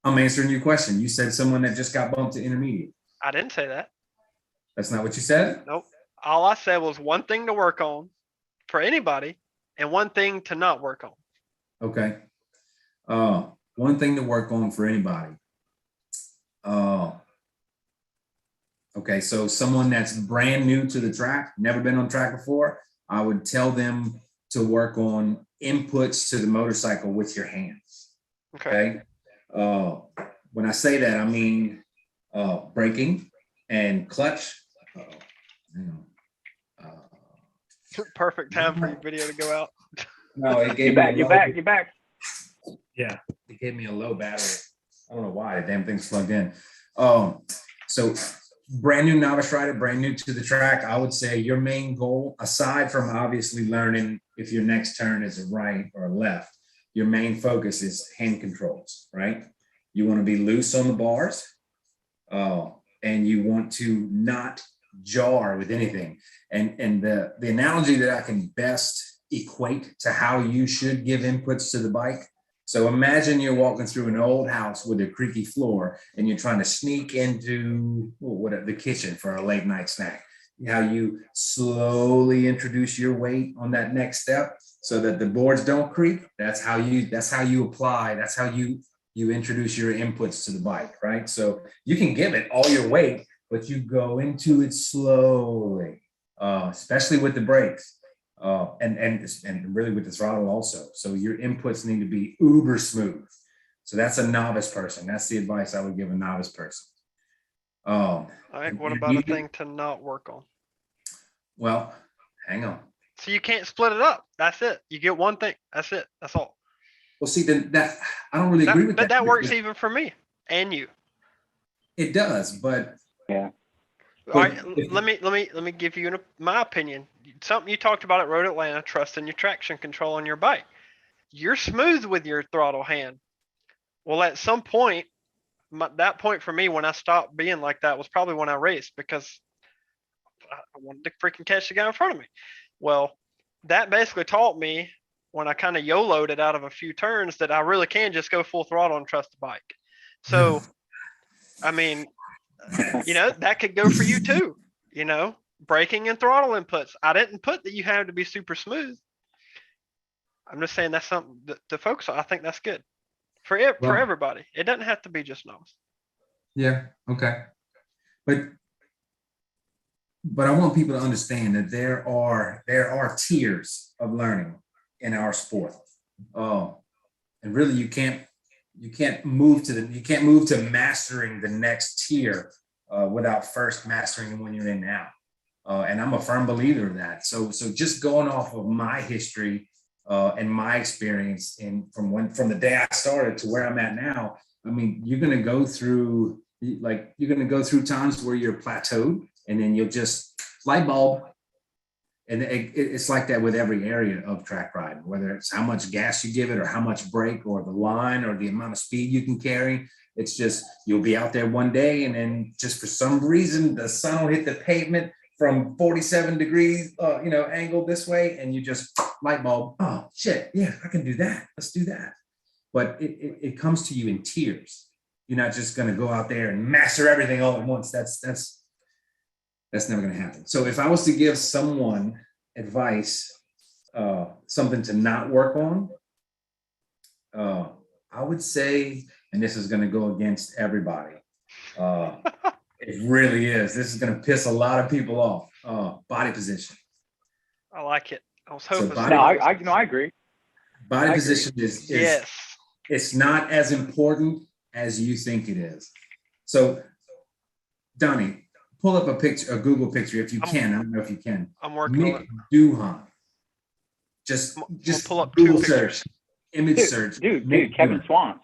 I'm answering your question. You said someone that just got bumped to intermediate. I didn't say that. That's not what you said? Nope. All I said was one thing to work on for anybody and one thing to not work on. Okay. One thing to work on for anybody. Okay, so someone that's brand new to the track, never been on track before, I would tell them to work on inputs to the motorcycle with your hands. Okay. When I say that, I mean braking and clutch. Perfect time for your video to go out. No, it gave You're back. Yeah, it gave me a low battery. I don't know why the damn thing's plugged in. So brand new novice rider, brand new to the track, I would say your main goal, aside from obviously learning if your next turn is a right or a left, your main focus is hand controls, right? You want to be loose on the bars, and you want to not jar with anything. And the analogy that I can best equate to how you should give inputs to the bike. So imagine you're walking through an old house with a creaky floor and you're trying to sneak into the kitchen for a late night snack. How you slowly introduce your weight on that next step so that the boards don't creak. That's how you apply. That's how you introduce your inputs to the bike, right? So you can give it all your weight, but you go into it slowly, especially with the brakes. And really with the throttle also. So your inputs need to be uber smooth. So that's a novice person. That's the advice I would give a novice person. All right. What about a thing to not work on? Well, hang on. So you can't split it up. That's it. You get one thing. That's it. That's all. Well, see, then that I don't really agree with that. But that works even for me and you. It does, but yeah. All right, let me give you my opinion. Something you talked about at Road Atlanta, trusting your traction control on your bike. You're smooth with your throttle hand. Well, at some point, that point for me when I stopped being like that was probably when I raced because I wanted to freaking catch the guy in front of me. Well, that basically taught me when I kind of YOLO'd it out of a few turns that I really can just go full throttle and trust the bike. So, I mean, that could go for you too, braking and throttle inputs. I didn't put that you have to be super smooth. I'm just saying that's something to focus on. I think that's good for everybody. It doesn't have to be just novice. Yeah. Okay. But I want people to understand that there are tiers of learning in our sport. And really you can't move to mastering the next tier without first mastering the one you're in now. And I'm a firm believer of that. So just going off of my history and my experience from the day I started to where I'm at now, I mean, you're going to go through times where you're plateaued and then you'll just light bulb. And it's like that with every area of track riding, whether it's how much gas you give it or how much brake or the line or the amount of speed you can carry. It's just, you'll be out there one day and then just for some reason, the sun will hit the pavement from 47 degrees, angle this way. And you just light bulb. Oh shit. Yeah, I can do that. Let's do that. But it comes to you in tiers. You're not just going to go out there and master everything all at once. That's never going to happen. So if I was to give someone advice, something to not work on, I would say, and this is going to go against everybody. It really is. This is going to piss a lot of people off. Body position. I like it. I was hoping. I agree. Body position is yes. It's not as important as you think it is. So, Donnie, pull up a Google picture if you can. I don't know if you can. I'm working on it. Duhan. Just pull up Google two search, image search. Dude, Kevin Swans.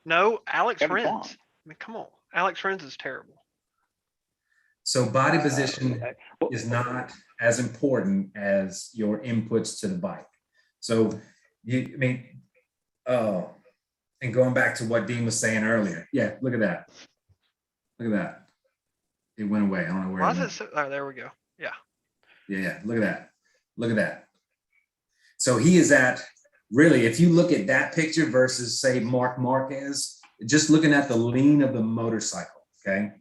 No, Alex Kevin Rins. Swans. I mean, come on. Alex Rins is terrible. So body position is not as important as your inputs to the bike. So and going back to what Dean was saying earlier. Yeah, look at that. Look at that. It went away. I don't know where. Why is it so? Oh, there we go. Yeah. Yeah. Look at that. Look at that. So he is at, really, if you look at that picture versus say Mark Marquez, just looking at the lean of the motorcycle, okay?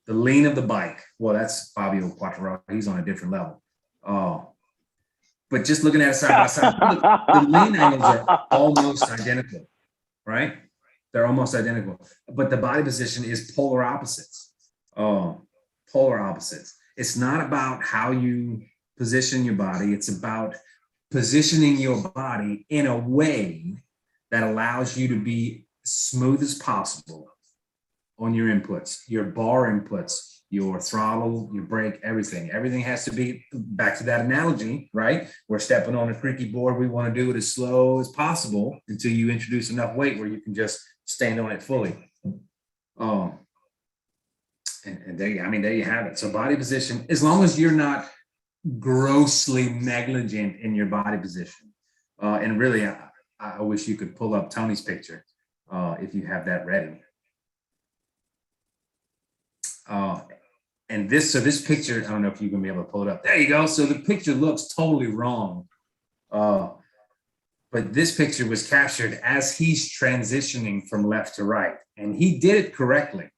The lean of the bike. Well, that's Fabio Quartararo. He's on a different level. But just looking at it side by side, look, the lean angles are almost identical, right? They're almost identical. But the body position is polar opposites. Polar opposites. It's not about how you position your body. It's about positioning your body in a way that allows you to be smooth as possible on your inputs, your bar inputs, your throttle, your brake, everything. Everything has to be, back to that analogy, right? We're stepping on a creaky board. We want to do it as slow as possible until you introduce enough weight where you can just stand on it fully. And there you have it. So body position, as long as you're not grossly negligent in your body position. And really, I wish you could pull up Tony's picture if you have that ready. And this picture, I don't know if you're gonna be able to pull it up. There you go. So the picture looks totally wrong. But this picture was captured as he's transitioning from left to right, and he did it correctly.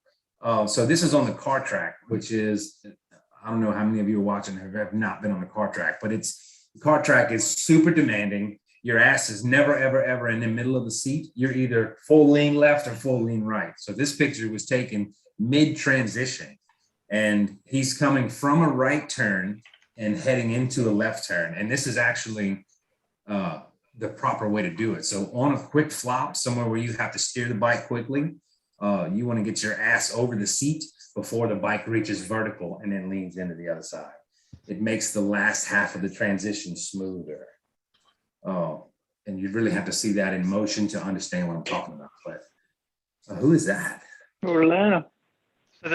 So this is on the car track, which is, I don't know how many of you are watching have not been on the car track, but the car track is super demanding. Your ass is never, ever, ever in the middle of the seat. You're either full lean left or full lean right. So this picture was taken mid-transition, and he's coming from a right turn and heading into a left turn. And this is actually the proper way to do it. So on a quick flop, somewhere where you have to steer the bike quickly, you want to get your ass over the seat before the bike reaches vertical and then leans into the other side. It makes the last half of the transition smoother. And you really have to see that in motion to understand what I'm talking about. But who is that? Atlanta. So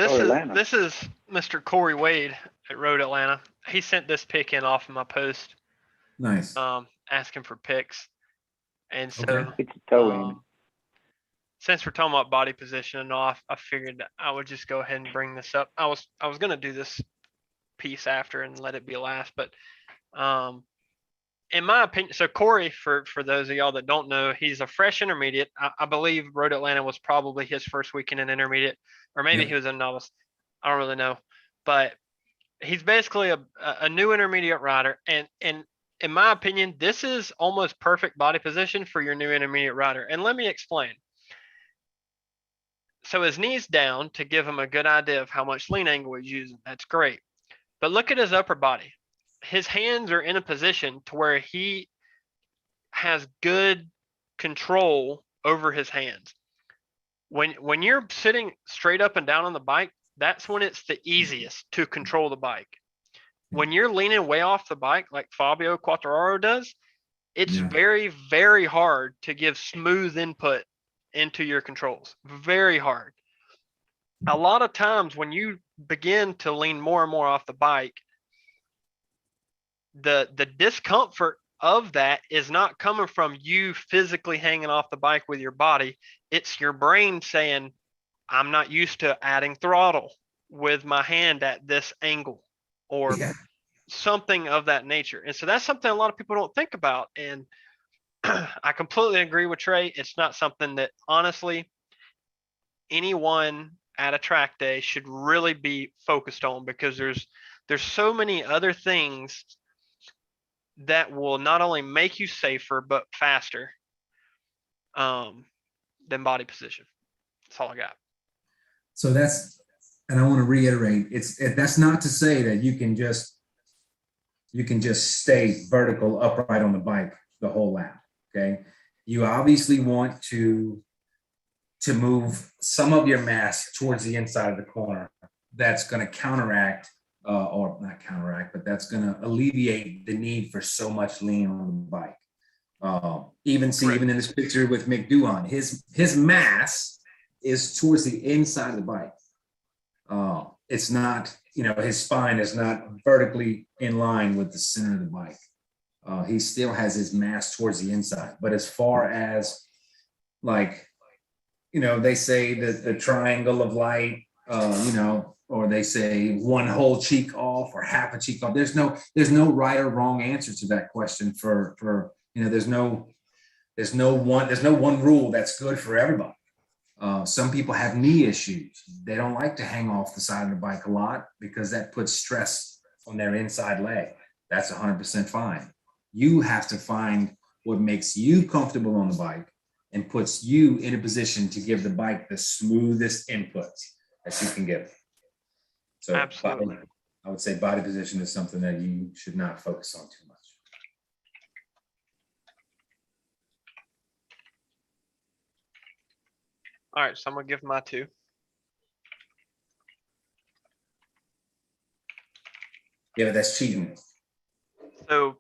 this is Mr. Corey Wade at Road Atlanta. He sent this pic in off of my post. Nice. Asking for pics. And so Okay. It's a toe in. Since we're talking about body position and all, I figured I would just go ahead and bring this up. I was gonna do this piece after and let it be last, but in my opinion, so Corey, for those of y'all that don't know, he's a fresh intermediate. I believe Road Atlanta was probably his first weekend in intermediate, or maybe he was a novice. I don't really know, but he's basically a new intermediate rider, and in my opinion, this is almost perfect body position for your new intermediate rider. And let me explain. So his knee's down to give him a good idea of how much lean angle he's using. That's great. But look at his upper body. His hands are in a position to where he has good control over his hands. When you're sitting straight up and down on the bike, that's when it's the easiest to control the bike. When you're leaning way off the bike, like Fabio Quartararo does, it's very, very hard to give smooth input into your controls. Very hard. A lot of times when you begin to lean more and more off the bike, the discomfort of that is not coming from you physically hanging off the bike with your body. It's your brain saying, I'm not used to adding throttle with my hand at this angle, or something of that nature. And so that's something a lot of people don't think about. And I completely agree with Trey. It's not something that honestly anyone at a track day should really be focused on, because there's so many other things that will not only make you safer but faster than body position. That's all I got. So and I want to reiterate, that's not to say that you can just stay vertical upright on the bike the whole lap. Okay, you obviously want to move some of your mass towards the inside of the corner. That's going to counteract, or not counteract, but that's going to alleviate the need for so much lean on the bike. Even in this picture with Mick Doohan, his mass is towards the inside of the bike. It's not, his spine is not vertically in line with the center of the bike. He still has his mass towards the inside. But as far as they say that the triangle of light, or they say one whole cheek off or half a cheek off. There's no right or wrong answer to that question there's no one rule that's good for everybody. Some people have knee issues. They don't like to hang off the side of the bike a lot because that puts stress on their inside leg. That's 100% fine. You have to find what makes you comfortable on the bike and puts you in a position to give the bike the smoothest input that you can give. So Absolutely. I would say body position is something that you should not focus on too much. All right, so I'm gonna give my 2. Yeah, but that's cheating. So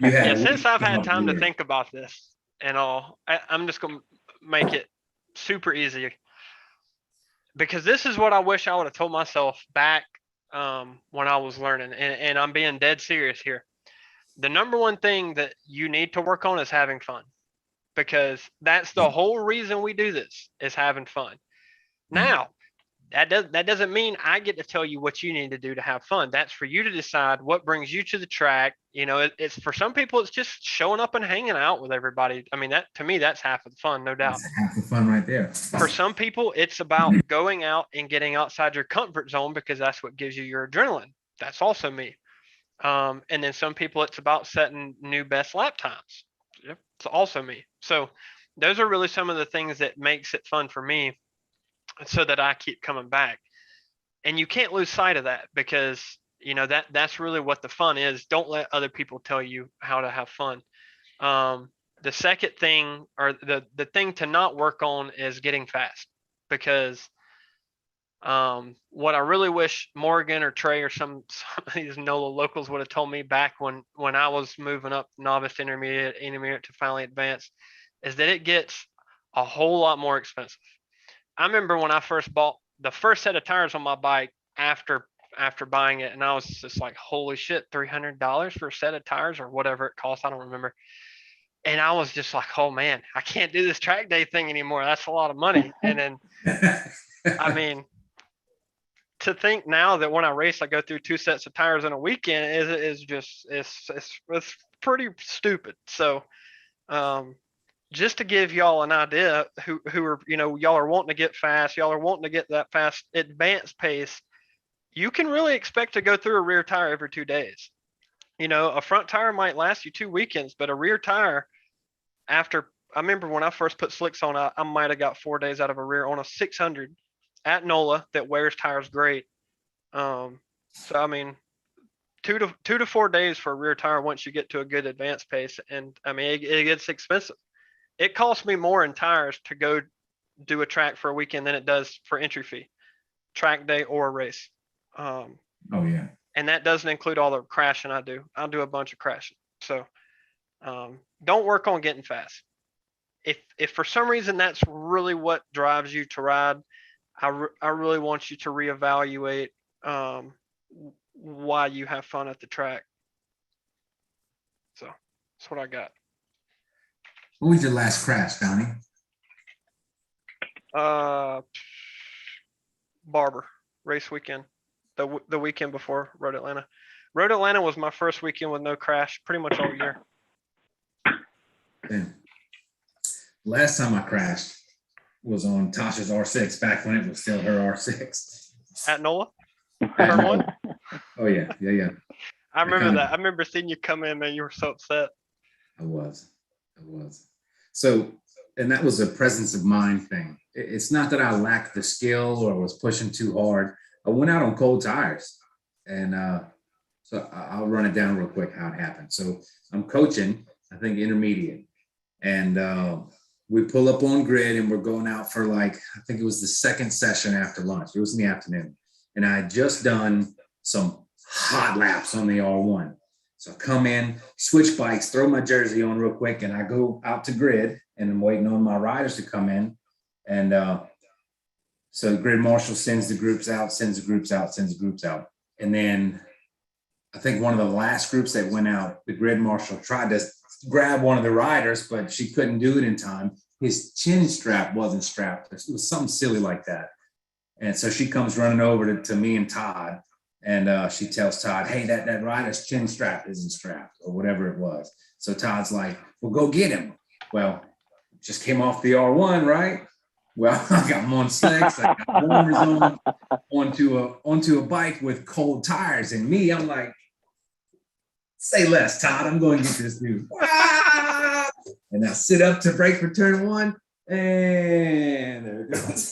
You had yeah, a since week I've come had up time to here. think about this and all, I'm just gonna make it super easy, because this is what I wish I would have told myself back when I was learning, and I'm being dead serious here. The number one thing that you need to work on is having fun, because that's the whole reason we do this, is having fun. Now, that doesn't mean I get to tell you what you need to do to have fun. That's for you to decide what brings you to the track. You know, it's for some people, it's just showing up and hanging out with everybody. I mean, that to me, that's half of the fun, no doubt. That's half the fun right there. For some people, it's about going out and getting outside your comfort zone, because that's what gives you your adrenaline. That's also me. And then some people, it's about setting new best lap times. Yep, it's also me. So those are really some of the things that makes it fun for me, so that I keep coming back. And you can't lose sight of that, because you know that's really what the fun is. Don't let other people tell you how to have fun. The second thing, or the thing to not work on, is getting fast, because what I really wish Morgan or Trey or some of these NOLA locals would have told me back when I was moving up novice, intermediate to finally advanced, is that it gets a whole lot more expensive. I remember when I first bought the first set of tires on my bike after buying it, and I was just like, holy shit, $300 for a set of tires, or whatever it cost, I don't remember. And I was just like, oh man, I can't do this track day thing anymore. That's a lot of money. And then, I mean, to think now that when I race, I go through 2 sets of tires in a weekend is just, it's pretty stupid. So, just to give y'all an idea, who are, you know, y'all are wanting to get fast, y'all are wanting to get that fast advanced pace, you can really expect to go through a rear tire every 2 days. You know, a front tire might last you 2 weekends, but a rear tire, after, I remember when I first put slicks on, I might have got 4 days out of a rear on a 600 at NOLA that wears tires great. So I mean, 2 to 4 days for a rear tire once you get to a good advanced pace. And I mean, it gets expensive. It costs me more in tires to go do a track for a weekend than it does for entry fee, track day, or a race. Oh yeah. And that doesn't include all the crashing I do. I'll do a bunch of crashing. So don't work on getting fast. If for some reason that's really what drives you to ride, I really want you to reevaluate why you have fun at the track. So that's what I got. What was your last crash, Donnie? Barber race weekend, the weekend before Road Atlanta. Road Atlanta was my first weekend with no crash pretty much all year. Yeah. Last time I crashed was on Tasha's R6, back when it was still her R6. At NOLA? Oh yeah. I remember that. I remember seeing you come in, man. You were so upset. I was. So, and that was a presence of mind thing. It's not that I lacked the skill or was pushing too hard. I went out on cold tires, and so I'll run it down real quick how it happened. So I'm coaching, I think intermediate, and we pull up on grid, and we're going out for, like, I think it was the second session after lunch. It was in the afternoon, and I had just done some hot laps on the R1. So I come in, switch bikes, throw my jersey on real quick, and I go out to grid, and I'm waiting on my riders to come in. And so grid marshal sends the groups out. And then I think one of the last groups that went out, the grid marshal tried to grab one of the riders, but she couldn't do it in time. His chin strap wasn't strapped. It was something silly like that. And so she comes running over to me and Todd. And she tells Todd, hey, that rider's chin strap isn't strapped, or whatever it was. So Todd's like, well, go get him. Well, just came off the R1, right? Well, I got them on slicks, I got warmers on, onto a bike with cold tires. And me, I'm like, say less, Todd. I'm going to get this dude. And I sit up to brake for turn one. And there it goes.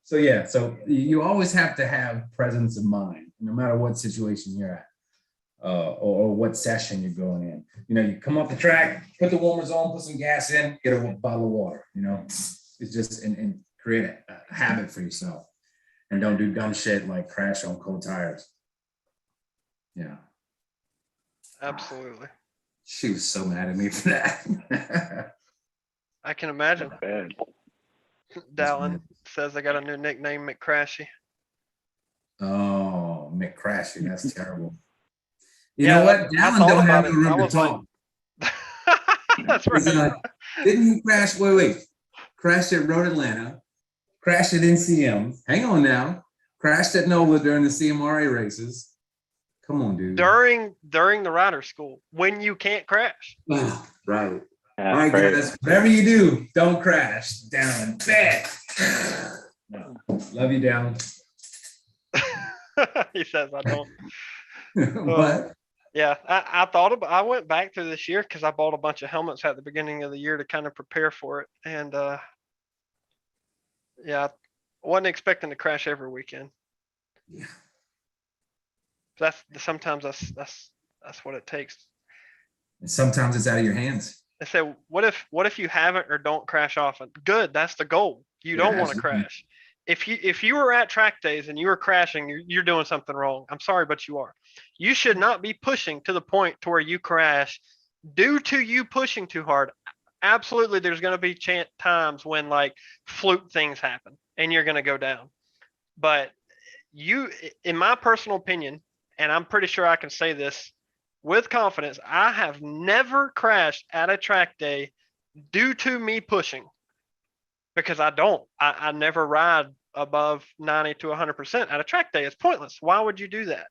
So yeah, so you always have to have presence of mind, no matter what situation you're at, or what session you're going in. You know, you come off the track, put the warmers on, put some gas in, get a bottle of water. You know, it's just and create a habit for yourself, and don't do dumb shit like crash on cold tires. Yeah, Absolutely. she was so mad at me for that. I can imagine. Bad. Dallin says I got a new nickname, McCrashy. Oh, McCrashy, that's terrible. You Yeah, know what? I Dallin thought don't have about no it. I room to was like- talk. That's He's right. like, didn't you crash? Wait. Crashed at Road Atlanta. Crashed at NCM. Hang on now. Crashed at NOLA during the CMRA races. Come on, dude. During the rider school, when you can't crash. Oh, right. Yeah, All right, crazy. guys. Whatever you do, don't crash. Down. Bad. Love you, down. He says I don't. What? Yeah, I thought about. I went back through this year because I bought a bunch of helmets at the beginning of the year to kind of prepare for it, and yeah, I wasn't expecting to crash every weekend. Yeah. Sometimes that's what it takes. And sometimes it's out of your hands. They say, what if you haven't or don't crash often? Good, that's the goal. You don't want to absolutely. crash. If you were at track days and you were crashing, you're doing something wrong. I'm sorry, but you are. You should not be pushing to the point to where you crash due to you pushing too hard. Absolutely, there's going to be times when like fluke things happen and you're going to go down. But you, in my personal opinion, and I'm pretty sure I can say this with confidence, I have never crashed at a track day due to me pushing, because I don't. I never ride above 90 to 100% at a track day. It's pointless. Why would you do that?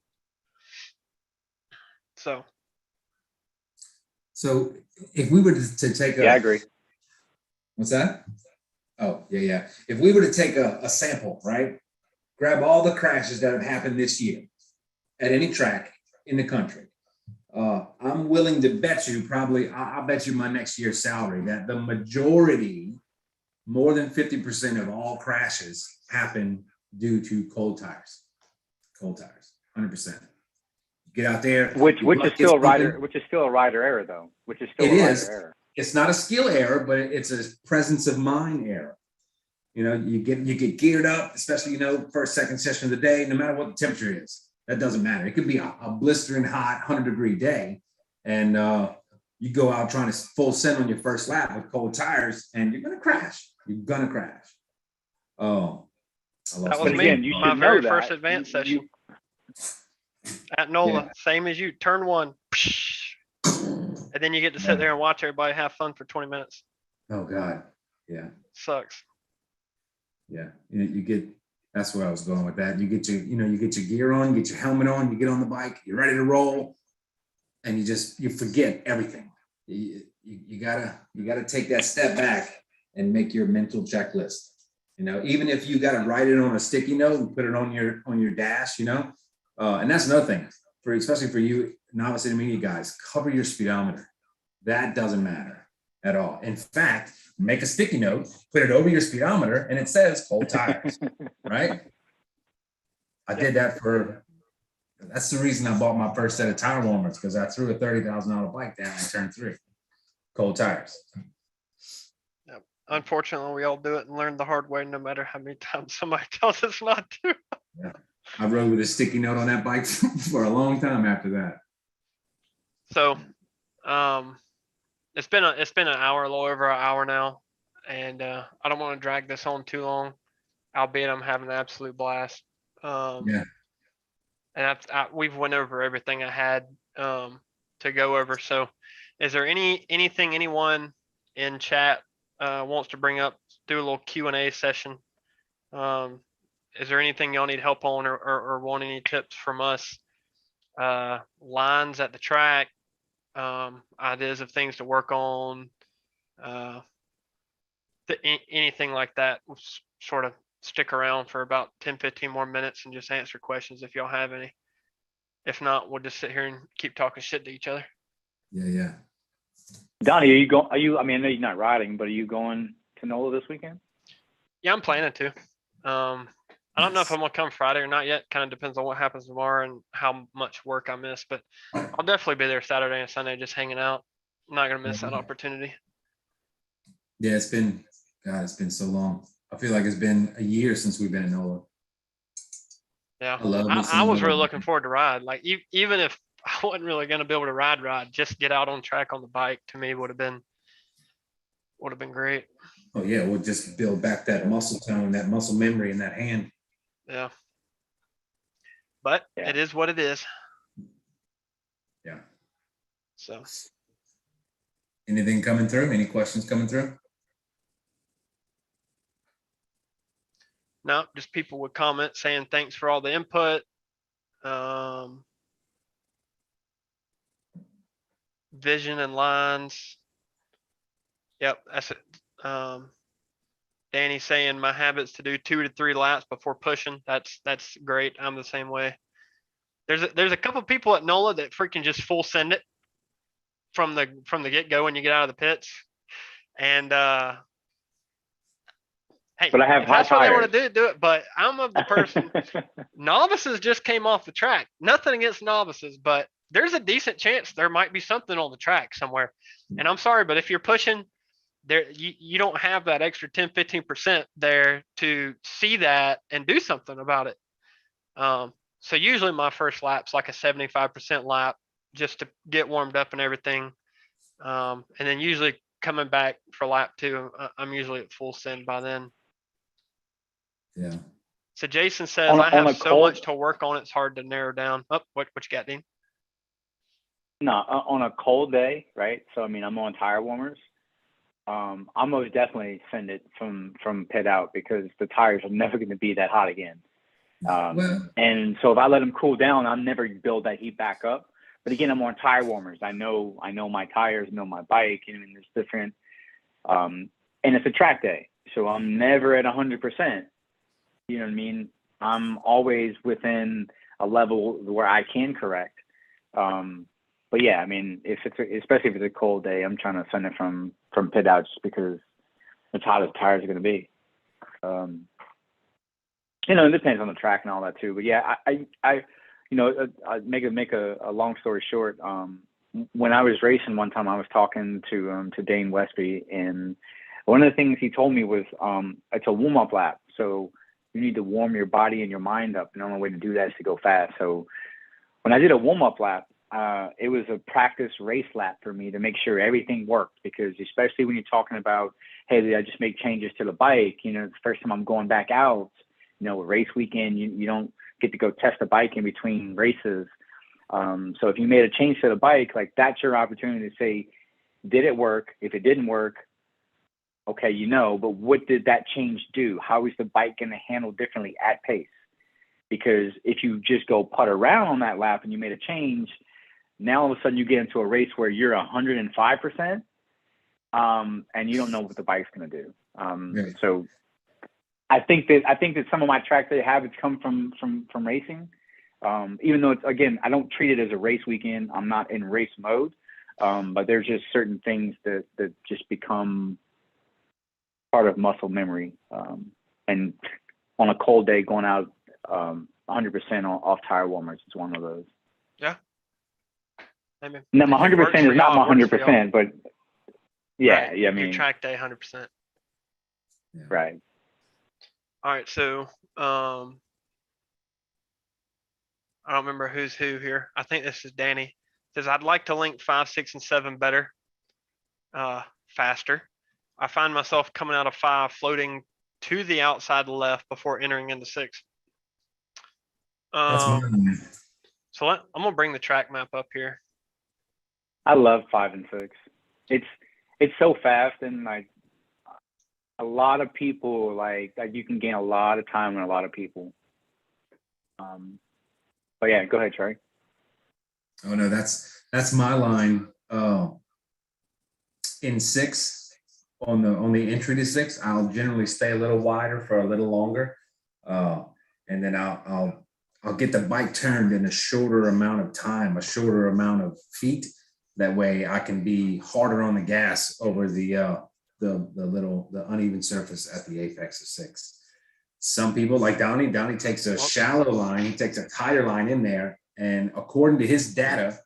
So if we were to take a, Yeah, I agree. What's that? Oh, yeah. If we were to take a sample, right? Grab all the crashes that have happened this year at any track in the country. I'm willing to bet you I'll bet you my next year's salary that the majority, more than 50% of all crashes happen due to cold tires. Cold tires, 100%. Get out there. Which is still a rider error though. Which is still It a rider is. error. It's not a skill error, but it's a presence of mind error. You know, you get geared up, especially, first, second session of the day, no matter what the temperature is. That doesn't matter. It could be a blistering hot 100-degree day, and you go out trying to full send on your first lap with cold tires, and you're gonna crash. Oh, that was But me. again, you My should very know first that. advanced session at NOLA, same as you. Turn one, and then you get to sit there and watch everybody have fun for 20 minutes. Oh God, yeah. Sucks. Yeah, you get. That's where I was going with that. You get your gear on, you get your helmet on, you get on the bike, you're ready to roll, and you forget everything. You gotta take that step back and make your mental checklist. Even if you gotta write it on a sticky note and put it on your dash. And that's another thing especially for you novice intermediate guys. Cover your speedometer. That doesn't matter at all. In fact, make a sticky note, put it over your speedometer, and it says cold tires, right? I did that that's the reason I bought my first set of tire warmers, because I threw a $30,000 bike down in turn 3. Cold tires. Yep. Unfortunately, we all do it and learn the hard way, no matter how many times somebody tells us not to. Yeah. I rode with a sticky note on that bike for a long time after that. So, it's been an hour, a little over an hour now, and I don't want to drag this on too long. Albeit I'm having an absolute blast. Yeah. And we've went over everything I had to go over. So, is there anything anyone in chat wants to bring up? Do a little Q&A session. Is there anything y'all need help on, or want any tips from us? Lines at the track, ideas of things to work on. anything like that, we'll sort of stick around for about 10, 15 more minutes and just answer questions if y'all have any. If not, we'll just sit here and keep talking shit to each other. Yeah. Donnie, are you going? I mean, I know you're not riding, but are you going to NOLA this weekend? Yeah, I'm planning to. I don't know if I'm gonna come Friday or not yet. Kind of depends on what happens tomorrow and how much work I miss. But I'll definitely be there Saturday and Sunday, just hanging out. I'm not gonna miss that opportunity. Yeah, it's been so long. I feel like it's been a year since we've been in NOLA. Yeah, I I was really looking forward to ride. Like even if I wasn't really gonna be able to ride, just get out on track on the bike to me would have been great. Oh yeah, we'll just build back that muscle tone, that muscle memory in that hand. Yeah. But it is what it is. Yeah. So. Anything coming through? Any questions coming through? No, just people would comment saying thanks for all the input. Vision and lines. Yep, that's it. Danny saying my habit's to do 2 to 3 laps before pushing. That's great. I'm the same way. There's a couple people at NOLA that freaking just full send it from the get go when you get out of the pits. And hey, but I have if that's high what tires. they want to do it. But I'm of the person. Novices just came off the track. Nothing against novices, but there's a decent chance there might be something on the track somewhere. And I'm sorry, but if you're pushing there, you don't have that extra 10, 15% there to see that and do something about it. So usually my first lap's like a 75% lap just to get warmed up and everything. And then usually coming back for lap 2, I'm usually at full send by then. Yeah. So Jason says, I have so much to work on, it's hard to narrow down. Oh, what you got, Dean? No, on a cold day, right? So, I mean, I'm on tire warmers. I'm most definitely send it from pit out because the tires are never going to be that hot again. And so if I let them cool down, I'll never build that heat back up. But again, I'm on tire warmers. I know my tires, know my bike. I mean, there's different, and it's a track day. So I'm never at 100%. You know what I mean? I'm always within a level where I can correct. But yeah, I mean, especially if it's a cold day, I'm trying to send it from pit out just because it's hot as tires are going to be. You know, it depends on the track and all that too. But yeah, I make a long story short. When I was racing one time, I was talking to Dane Westby, and one of the things he told me was it's a warm up lap. So you need to warm your body and your mind up. And the only way to do that is to go fast. So when I did a warm up lap, it was a practice race lap for me to make sure everything worked, because especially when you're talking about, hey, did I just make changes to the bike? You know, it's the first time I'm going back out. You know, race weekend, you don't get to go test the bike in between races. So if you made a change to the bike, like that's your opportunity to say, did it work? If it didn't work, okay, you know, but what did that change do? How is the bike going to handle differently at pace? Because if you just go putt around on that lap and you made a change, now all of a sudden you get into a race where you're 105%, and you don't know what the bike's going to do. Right. So I think that some of my track day habits come from racing. Even though it's, again, I don't treat it as a race weekend. I'm not in race mode, but there's just certain things that just become part of muscle memory. And on a cold day, going out 100% off tire warmers is one of those. Yeah. I mean, now, my 100% is not my 100%, but yeah, right. yeah. I mean, your track day 100%. Yeah. Right. All right, so I don't remember who's who here. I think this is Danny. It says, I'd like to link 5, 6, and 7 better, faster. I find myself coming out of 5, floating to the outside left before entering into 6. That's mine. So I'm gonna bring the track map up here. I love 5 and 6. It's so fast, and like a lot of people like you can gain a lot of time with a lot of people. But yeah, go ahead, Trey. Oh no, that's my line. Oh, in 6, on the entry to 6, I'll generally stay a little wider for a little longer, and then I'll get the bike turned in a shorter amount of time, a shorter amount of feet. That way, I can be harder on the gas over the uneven surface at the apex of 6. Some people like Donnie takes a shallow line, he takes a tighter line in there, and according to his data,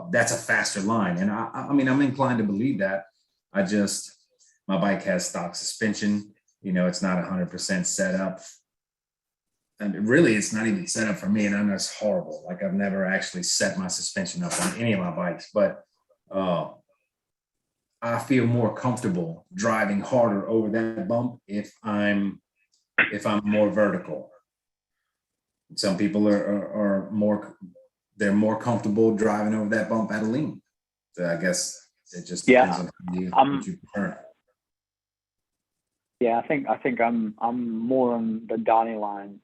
that's a faster line. And I mean, I'm inclined to believe that. My bike has stock suspension. It's not 100% set up. And really, it's not even set up for me. And I know it's horrible. Like, I've never actually set my suspension up on any of my bikes, but I feel more comfortable driving harder over that bump if I'm more vertical. Some people are more comfortable driving over that bump at a lean. So I guess it just depends on what you prefer. Yeah, I think I'm more on the Donnie line.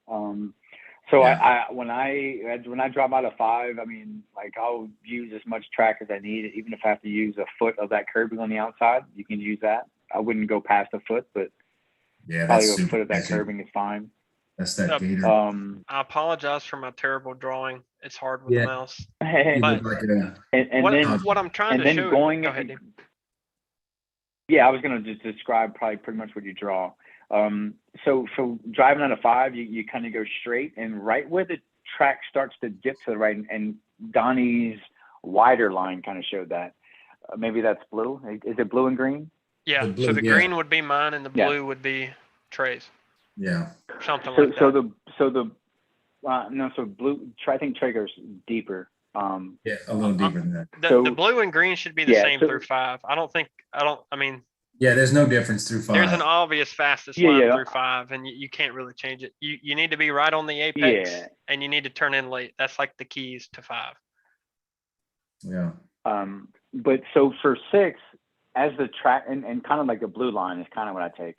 So I when I drop out of 5, I mean, like, I'll use as much track as I need, even if I have to use a foot of that curbing on the outside. You can use that. I wouldn't go past a foot, but probably a foot of that curbing is fine. That's that gator. I apologize for my terrible drawing. It's hard with the mouse. But, what I'm trying to show. Go ahead, Dave. Yeah, I was going to just describe probably pretty much what you draw. So driving out of 5, you kind of go straight, and right where the track starts to dip to the right, and Donnie's wider line kind of showed that. Maybe that's blue. Is it blue and green? Yeah. The blue, so the green would be mine, and the blue would be Trey's. Yeah. Something like that. So blue. I think Trey goes deeper. A little deeper than that. The blue and green should be the same through 5. Yeah, there's no difference through 5. There's an obvious fastest line through 5, and you can't really change it. You need to be right on the apex, and you need to turn in late. That's like the keys to 5. Yeah. But so for 6, as the track, and kind of like the blue line is kind of what I take.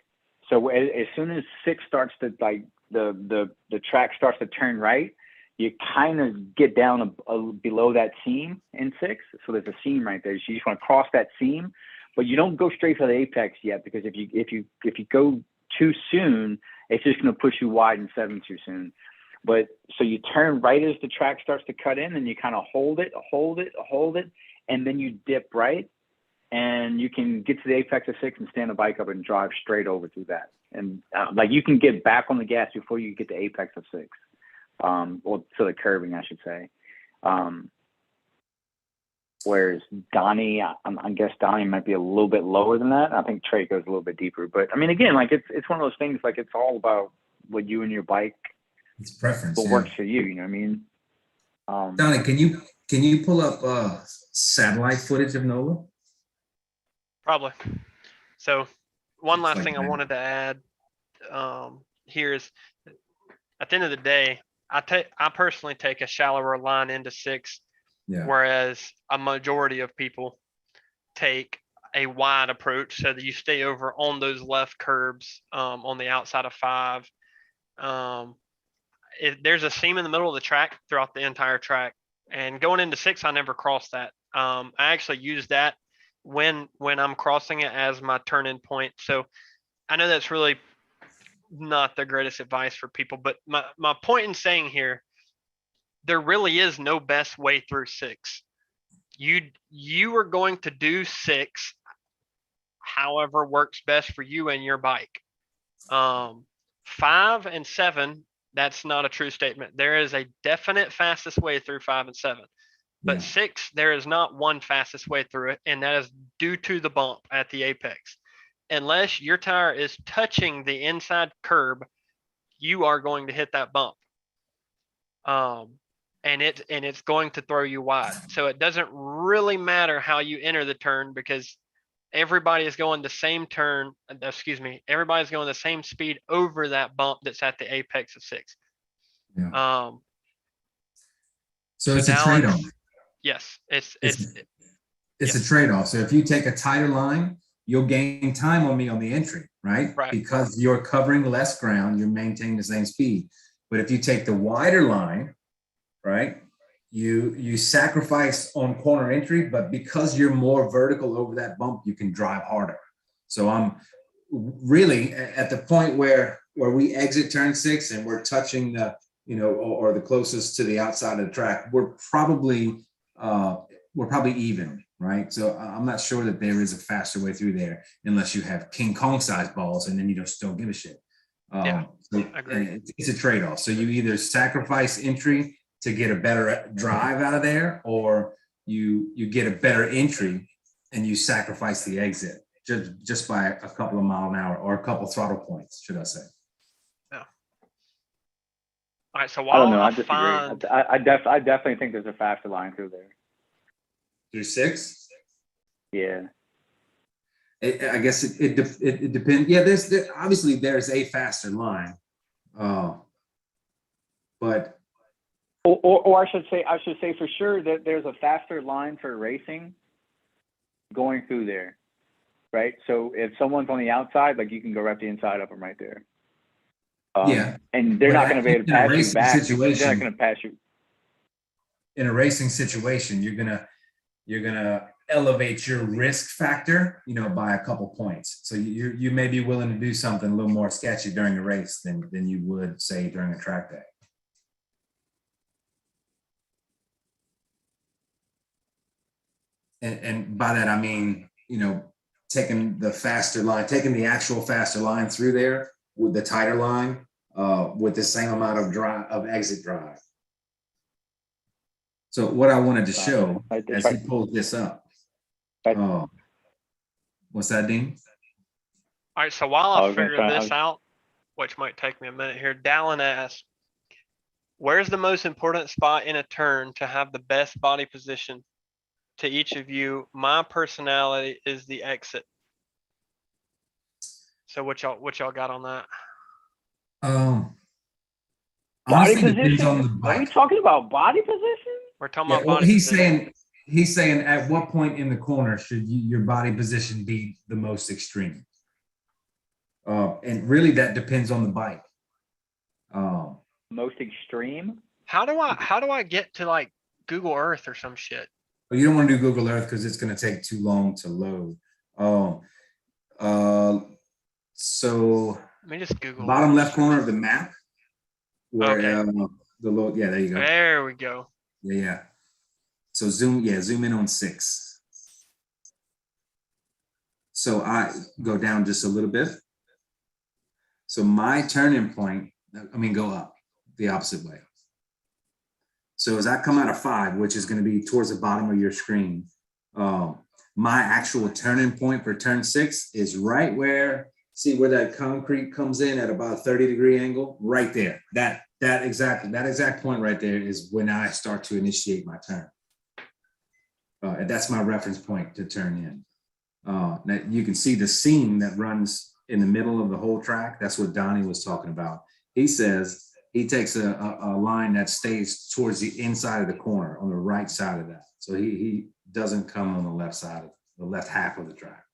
So as soon as 6 starts to, like, the track starts to turn right, you kind of get down below that seam in 6. So there's a seam right there. So you just want to cross that seam, but you don't go straight for the apex yet, because if you go too soon, it's just going to push you wide in 7 too soon. But so you turn right as the track starts to cut in, and you kind of hold it, and then you dip right, and you can get to the apex of 6 and stand the bike up and drive straight over through that. And like, you can get back on the gas before you get to apex of 6. Or to the curbing, I should say. Whereas Donnie, I guess Donnie might be a little bit lower than that. I think Trey goes a little bit deeper. But I mean, again, like, it's one of those things, like, it's all about what you and your bike, it's preference, what works for you. You know what I mean? Donnie, can you pull up satellite footage of NOLA? Probably. So one last thing I wanted to add here is, at the end of the day, I personally take a shallower line into 6, whereas a majority of people take a wide approach, so that you stay over on those left curbs on the outside of 5. There's a seam in the middle of the track throughout the entire track, and going into 6, I never crossed that. I actually use that when I'm crossing it as my turn-in point. So I know that's really not the greatest advice for people, but my point in saying here, there really is no best way through 6. You are going to do 6 however works best for you and your bike. 5 and 7, that's not a true statement. There is a definite fastest way through 5 and 7, but 6, there is not one fastest way through it, and that is due to the bump at the apex. Unless your tire is touching the inside curb, you are going to hit that bump. And it's going to throw you wide. So it doesn't really matter how you enter the turn, because everybody is going the same everybody's going the same speed over that bump that's at the apex of 6. So it's a trade-off. Yes, it's a trade-off. So if you take a tighter line, you'll gain time on me on the entry, right? Because you're covering less ground, you're maintaining the same speed. But if you take the wider line, right, you sacrifice on corner entry, but because you're more vertical over that bump, you can drive harder. So I'm really at the point where we exit turn 6 and we're touching the, or the closest to the outside of the track, we're probably even, right? So I'm not sure that there is a faster way through there unless you have King Kong sized balls and then you just don't give a shit. So it's a trade-off. So you either sacrifice entry to get a better drive out of there, or you get a better entry and you sacrifice the exit just by a couple of mile an hour or a couple throttle points, should I say. Yeah. All right, so I don't while know. I I disagree. find, I definitely think there's a faster line through there. Through 6? Yeah. I guess it depends. Yeah, obviously there's a faster line, but or I should say for sure that there's a faster line for racing going through there, right? So if someone's on the outside, like you can go right the inside of them right there. Yeah, and they're not going to be able to pass you back. They're not going to pass you. In a racing situation, you're gonna elevate your risk factor, by a couple points. So you may be willing to do something a little more sketchy during the race than you would say during a track day. And by that I mean, taking the faster line, taking the actual faster line through there with the tighter line, with the same amount of exit drive. So what I wanted to show as he pulls this up. What's that, Dean? all right, so while I figure this out, which might take me a minute here, Dallin asks, where's the most important spot in a turn to have the best body position? To each of you, my personality is the exit. So what y'all got on that? Body Honestly, depends position? on the bike. Are we talking about body position? We're talking about body position. He's saying at what point in the corner should your body position be the most extreme? And really that depends on the bike. Most extreme? How do I get to like Google Earth or some shit? Well, you don't want to do Google Earth because it's going to take too long to load. So let me just Google bottom left corner of the map. Where okay. There you go. There we go. Yeah. So zoom in on 6. So I go down just a little bit. So my turning point, go up the opposite way. So as I come out of 5, which is going to be towards the bottom of your screen, my actual turning point for turn 6 is right where, see where that concrete comes in at about a 30-degree angle, right there. That exact point right there is when I start to initiate my turn. And that's my reference point to turn in. Now you can see the seam that runs in the middle of the whole track. That's what Donnie was talking about. He says he takes a line that stays towards the inside of the corner on the right side of that. So he doesn't come on the left side, the left half of the track.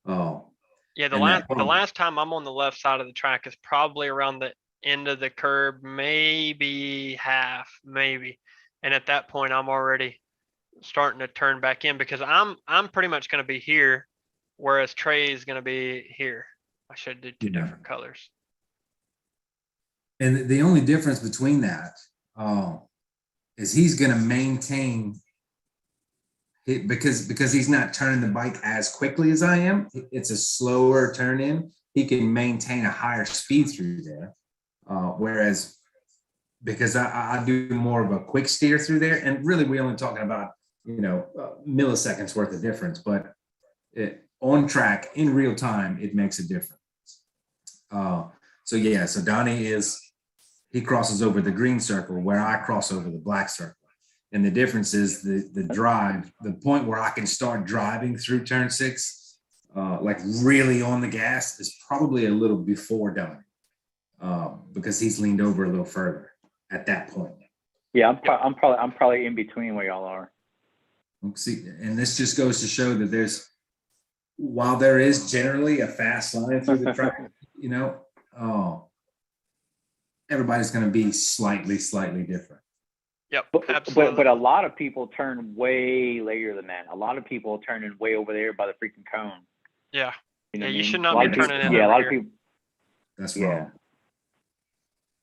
Yeah, the last time I'm on the left side of the track is probably around the end of the curb, maybe half, maybe. And at that point, I'm already starting to turn back in because I'm pretty much going to be here, whereas Trey is going to be here. I should do two different colors. And the only difference between that is he's going to maintain it because he's not turning the bike as quickly as I am. It's a slower turn in. He can maintain a higher speed through there. Whereas because I do more of a quick steer through there, and really we're only talking about milliseconds worth of difference, but on track in real time it makes a difference. So Donnie he crosses over the green circle where I cross over the black circle. And the difference is the drive, the point where I can start driving through turn 6, like really on the gas, is probably a little before Donnie, because he's leaned over a little further at that point. Yeah, I'm probably in between where y'all are. See, and this just goes to show that while there is generally a fast line through the track, everybody's going to be slightly different. Yep, absolutely. But a lot of people turn way later than that. A lot of people turn in way over there by the freaking cone. Yeah. You know Yeah, what I you mean? should A not lot be of people, turning it yeah, a over lot of here. people, That's yeah, wrong.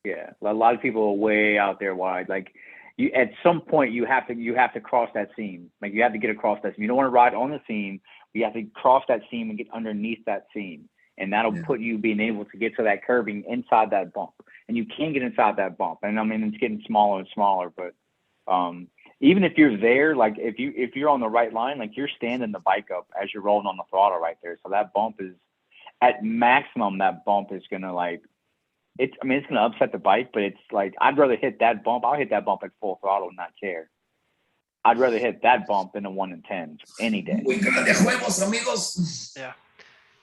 yeah. A lot of people are way out there wide. Like you, at some point, you have to cross that seam. Like you have to get across that seam. You don't want to ride on the seam. You have to cross that seam and get underneath that seam, and that'll Yeah. put you being able to get to that curbing inside that bump. And you can get inside that bump. And I mean, it's getting smaller and smaller, but even if you're there, like if you're on the right line, like you're standing the bike up as you're rolling on the throttle right there. So that bump is at maximum. That bump is gonna like it's. I mean, it's gonna upset the bike, but it's like I'd rather hit that bump. I'll hit that bump at full throttle and not care. I'd rather hit that bump than a 1 in 10 any day. Muy grande juegos, amigos. Yeah,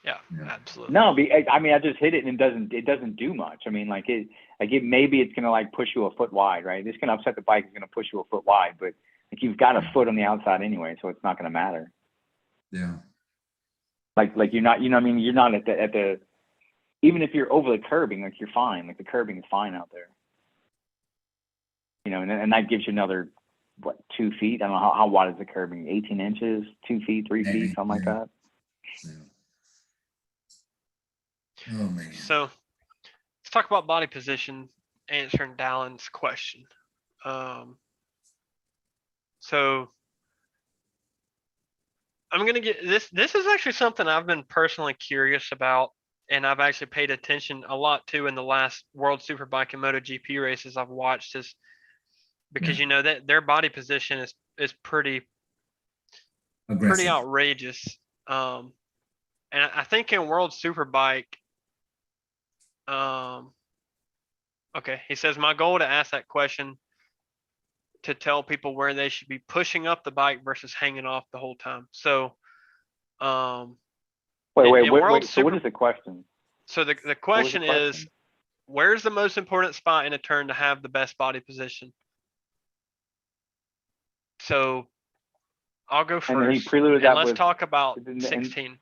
Yeah. absolutely. No, I mean I just hit it and it doesn't do much. I mean maybe it's gonna like push you a foot wide, right? It's gonna upset the bike. It's gonna push you a foot wide, but like you've got a foot on the outside anyway, so it's not gonna matter. Yeah. Like you're not, you know what I mean? You're not at the even if you're over the curbing, like you're fine. Like the curbing is fine out there. You know, and that gives you another 2 feet. I don't know how wide is the curbing? 18 inches, 2 feet, 3 Maybe, feet, something like that. Yeah. Oh man. So let's talk about body position, answering Dallin's question. So I'm going to get this. This is actually something I've been personally curious about, and I've actually paid attention a lot to in the last World Superbike and MotoGP races I've watched, is because you know that their body position is pretty Aggressive. outrageous. And I think in World Superbike, okay, he says my goal to ask that question to tell people where they should be pushing up the bike versus hanging off the whole time. So, wait. So what is the question? So the question is, where's the most important spot in a turn to have the best body position? So I'll go first. And then he preluded that. Let's talk about 16.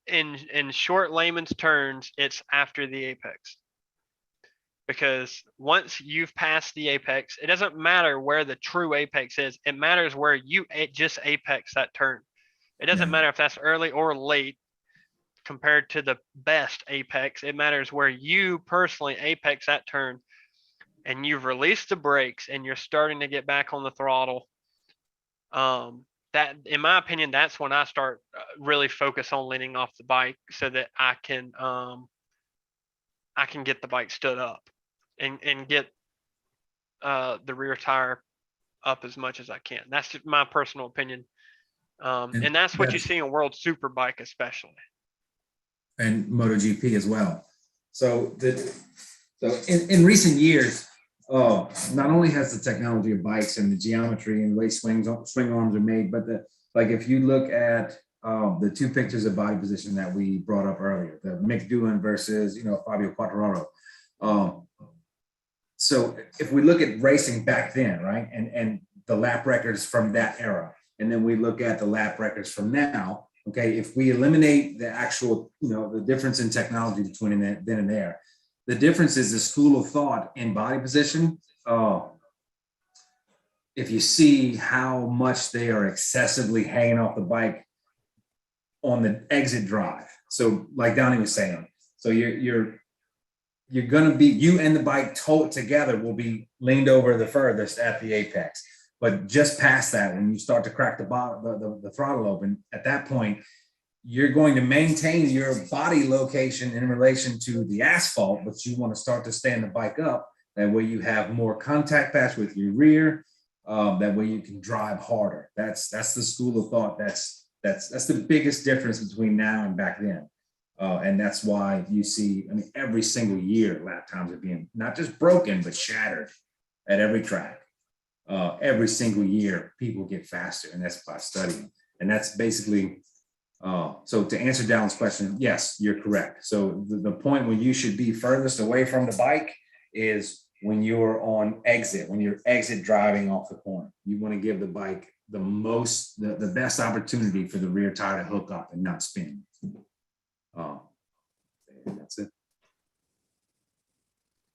In short layman's terms, it's after the apex. Because once you've passed the apex, it doesn't matter where the true apex is. It matters where you just apex that turn. It doesn't matter if that's early or late compared to the best apex. It matters where you personally apex that turn, and you've released the brakes and you're starting to get back on the throttle. That, in my opinion, that's when I start really focus on leaning off the bike so that I can get the bike stood up and get the rear tire up as much as I can. That's just my personal opinion. And that's what you see in World Superbike especially. And MotoGP as well. So in recent years, not only has the technology of bikes and the geometry and the way swing arms are made, but like if you look at the 2 pictures of body position that we brought up earlier, the Mick Doohan versus Fabio Quartararo. So if we look at racing back then, right, and the lap records from that era, and then we look at the lap records from now, okay, if we eliminate the actual, the difference in technology between then and there, the difference is the school of thought in body position. If you see how much they are excessively hanging off the bike on the exit drive. So like Donnie was saying, so you're going to be, you and the bike together will be leaned over the furthest at the apex. But just past that, when you start to crack the throttle open, at that point, you're going to maintain your body location in relation to the asphalt, but you want to start to stand the bike up. That way you have more contact patch with your rear. That way you can drive harder. That's the school of thought. That's the biggest difference between now and back then. And that's why you see, every single year lap times are being not just broken, but shattered at every track. Every single year people get faster, and that's by studying. And that's basically, so to answer Dallin's question, yes, you're correct. So the point where you should be furthest away from the bike is when you're on exit, when you're exit driving off the corner. You want to give the bike the best opportunity for the rear tire to hook up and not spin. That's it.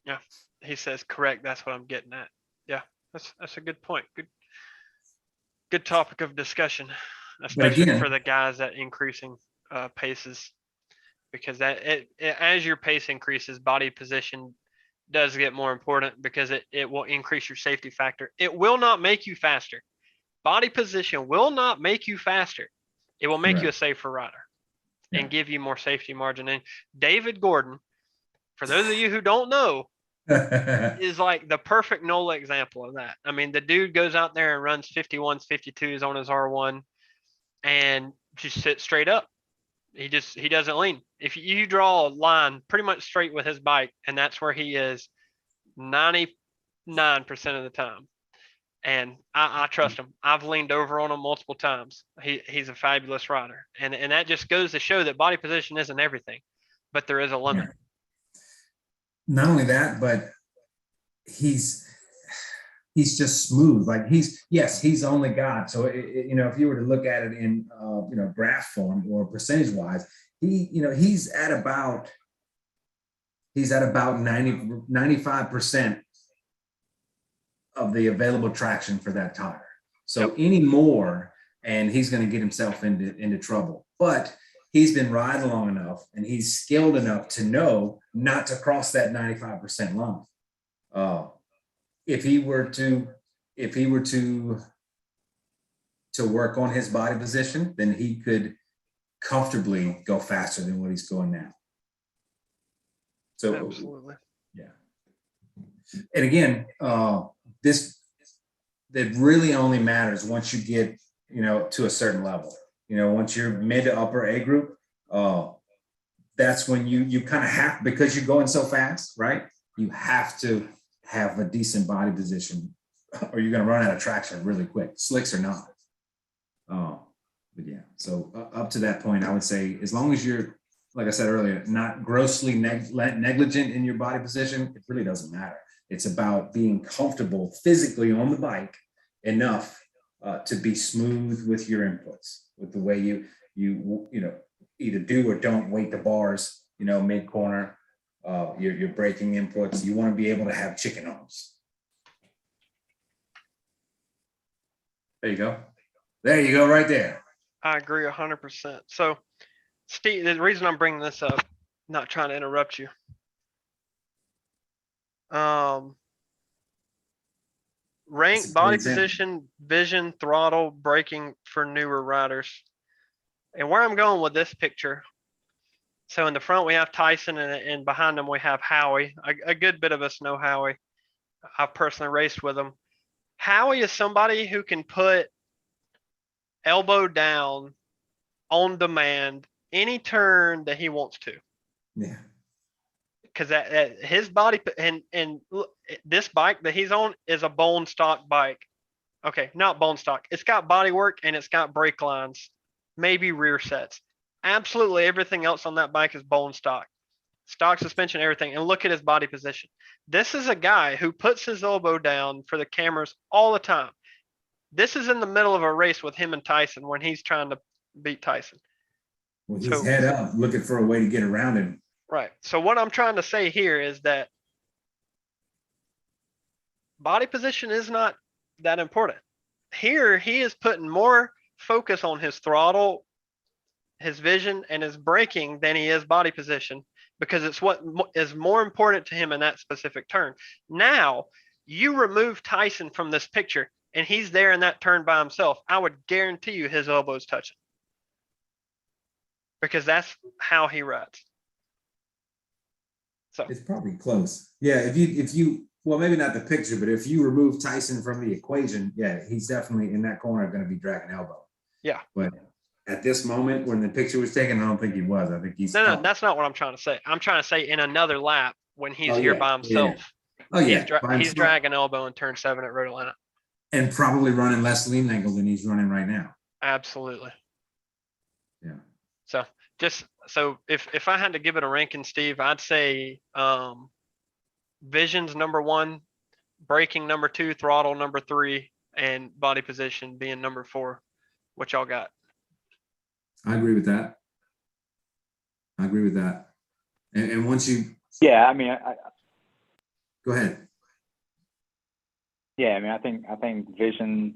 Yeah, he says correct. That's what I'm getting at. Yeah, that's a good point. Good topic of discussion. especially again, for the guys that increasing paces, because as your pace increases, body position does get more important because it will increase your safety factor. It will not make you faster. Body position will not make you faster. It will make you a safer rider and give you more safety margin. And David Gordon, for those of you who don't know, is like the perfect NOLA example of that. I mean, the dude goes out there and runs 51s, 52s on his R1 and just sits straight up. He doesn't lean. If you draw a line pretty much straight with his bike, and that's where he is 99% of the time. And I trust him. I've leaned over on him multiple times. He's a fabulous rider. And that just goes to show that body position isn't everything, but there is a limit. Not only that, but he's just smooth. Like he's only got, so if you were to look at it in graph form or percentage wise, he's at about 95% of the available traction for that tire. So any more, and he's going to get himself into trouble. But he's been riding long enough and he's skilled enough to know not to cross that 95% line. If he were to work on his body position, then he could comfortably go faster than what he's going now. So absolutely. Yeah. And again, that really only matters once you get, to a certain level. Once you're mid to upper A group, that's when you kind of have, because you're going so fast, right? You have to have a decent body position or you're going to run out of traction really quick, slicks or not. But yeah, so up to that point, I would say, as long as you're, like I said earlier, not grossly negligent in your body position, it really doesn't matter. It's about being comfortable physically on the bike enough to be smooth with your inputs, with the way you either do or don't weight the bars, mid corner, your braking inputs. You want to be able to have chicken arms. There you go. There you go, right there. I agree 100%. So, Steve, the reason I'm bringing this up, not trying to interrupt you. Rank, body position, vision, throttle, braking for newer riders. And where I'm going with this picture, so in the front we have Tyson and behind him we have Howie. A good bit of us know Howie. I've personally raced with him. Howie is somebody who can put elbow down on demand any turn that he wants to. Yeah. Because his body and this bike that he's on is a bone stock bike. Okay, not bone stock. It's got body work and it's got brake lines, maybe rear sets. Absolutely everything else on that bike is bone stock suspension, everything. And look at his body position. This is a guy who puts his elbow down for the cameras all the time. This is in the middle of a race with him and Tyson when he's trying to beat Tyson. With his head up, looking for a way to get around him. Right. So what I'm trying to say here is that body position is not that important. Here, he is putting more focus on his throttle, his vision, and his braking than he is body position, because it's what is more important to him in that specific turn. Now, you remove Tyson from this picture, and he's there in that turn by himself. I would guarantee you his elbow's touching, because that's how he rides. So it's probably close. Yeah, if you well, maybe not the picture, but if you remove Tyson from the equation, yeah, he's definitely in that corner going to be dragging elbow. Yeah. But at this moment, when the picture was taken, I don't think he was. I think he's no, that's not what I'm trying to say. I'm trying to say in another lap when he's here by himself. Yeah. Oh yeah, he's dragging elbow in turn 7 at Road Atlanta. And probably running less lean angle than he's running right now. Absolutely. Yeah. So if I had to give it a ranking, Steve, I'd say vision's number 1, braking number 2, throttle number 3, and body position being number 4. What y'all got? I agree with that. And once you, yeah, I mean, I go ahead. Yeah, I mean, I think vision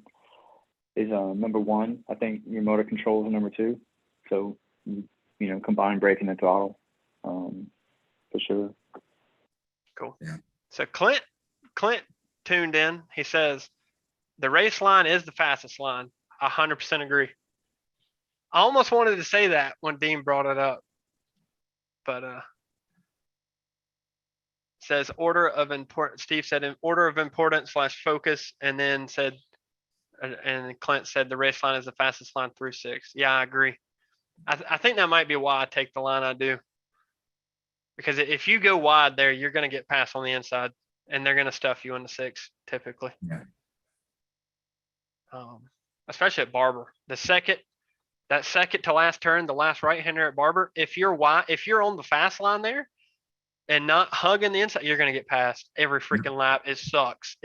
is number one. I think your motor controls are number two. So, combine braking and throttle, for sure. Cool. Yeah. So Clint tuned in. He says the race line is the fastest line. 100% agree. I almost wanted to say that when Dean brought it up, but says order of importance. Steve said in order of importance / focus, and then said, and Clint said the race line is the fastest line through 6. Yeah, I agree. I think that might be why I take the line I do. Because if you go wide there, you're going to get passed on the inside, and they're going to stuff you in the 6 typically. Yeah. Especially at Barber. That second to last turn, the last right-hander at Barber, if you're on the fast line there and not hugging the inside, you're going to get passed every freaking lap. It sucks.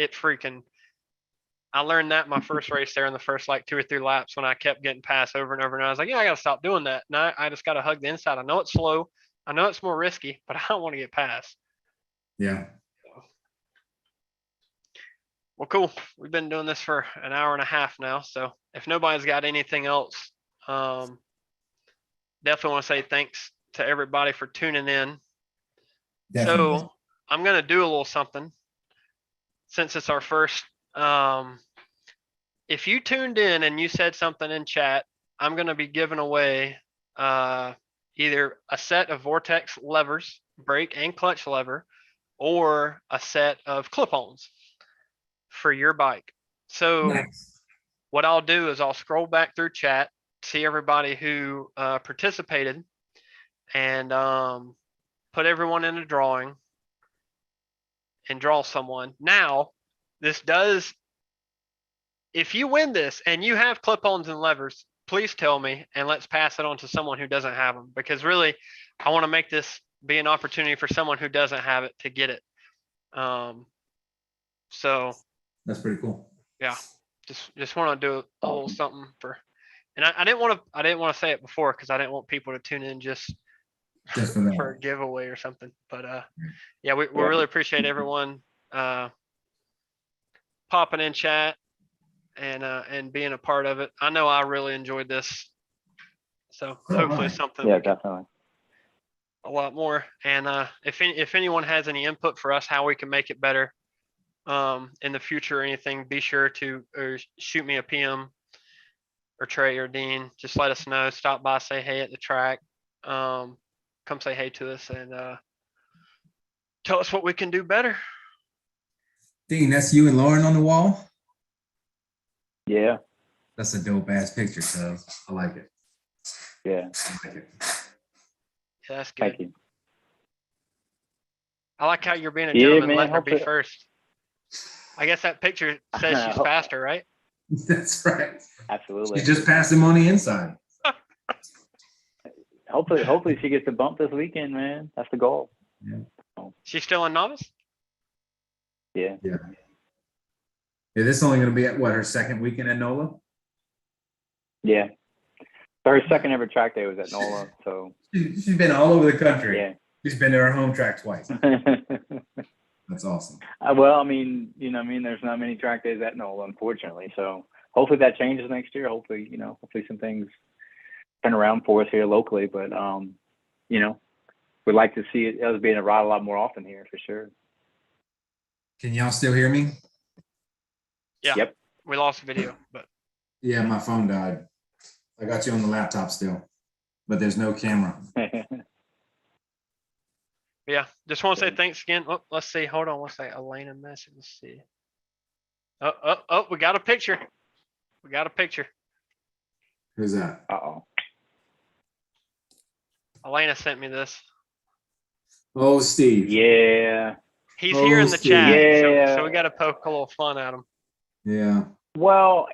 I learned that my first race there in the first 2 or 3 laps when I kept getting passed over and over. And I was like, yeah, I got to stop doing that. And I just got to hug the inside. I know it's slow. I know it's more risky, but I don't want to get passed. Yeah. Well, cool. We've been doing this for an hour and a half now. So if nobody's got anything else, definitely want to say thanks to everybody for tuning in. Definitely. So I'm going to do a little something since it's our first. If you tuned in and you said something in chat, I'm going to be giving away either a set of Vortex levers, brake and clutch lever, or a set of clip-ons for your bike. So Nice. What I'll do is I'll scroll back through chat, see everybody who participated, and put everyone in a drawing and draw someone. Now, if you win this and you have clip-ons and levers, please tell me and let's pass it on to someone who doesn't have them, because really I want to make this be an opportunity for someone who doesn't have it to get it. So That's pretty cool. yeah, just want to do a little something for, and I didn't want to say it before because I didn't want people to tune in just for a giveaway or something. But yeah, we really appreciate everyone popping in chat and being a part of it. I know I really enjoyed this, so hopefully something. Yeah, definitely. A lot more. And if anyone has any input for us how we can make it better in the future or anything, be sure to shoot me a PM or Trey or Dean. Just let us know. Stop by, say hey at the track. Come say hey to us and tell us what we can do better. Dean, that's you and Lauren on the wall? Yeah. That's a dope ass picture, so I like it. Yeah. I like it. Yeah, that's good. Thank you. I like how you're being a gentleman, man, letting her be first. I guess that picture says she's faster, right? That's right. Absolutely. You just passed him on the inside. Hopefully she gets a bump this weekend, man. That's the goal. Yeah. She's still in novice? Yeah. Yeah. Yeah, this is only going to be at her second weekend at NOLA? Yeah. So her second ever track day was at NOLA. So she's been all over the country. Yeah. She's been to her home track twice. That's awesome. Well, I mean, there's not many track days at NOLA, unfortunately. So hopefully that changes next year. Hopefully some things turn around for us here locally. But, we'd like to see it as being a ride a lot more often here for sure. Can y'all still hear me? Yeah. Yep. We lost video, but. Yeah, my phone died. I got you on the laptop still, but there's no camera. Yeah, just want to say thanks again. Oh, let's see. Hold on. What's that? Elena message. Let's see. Oh, we got a picture. Who's that? Uh-oh. Elena sent me this. Oh, Steve. Yeah. He's here in the Steve. chat, Yeah. so we got to poke a little fun at him. Yeah. Well,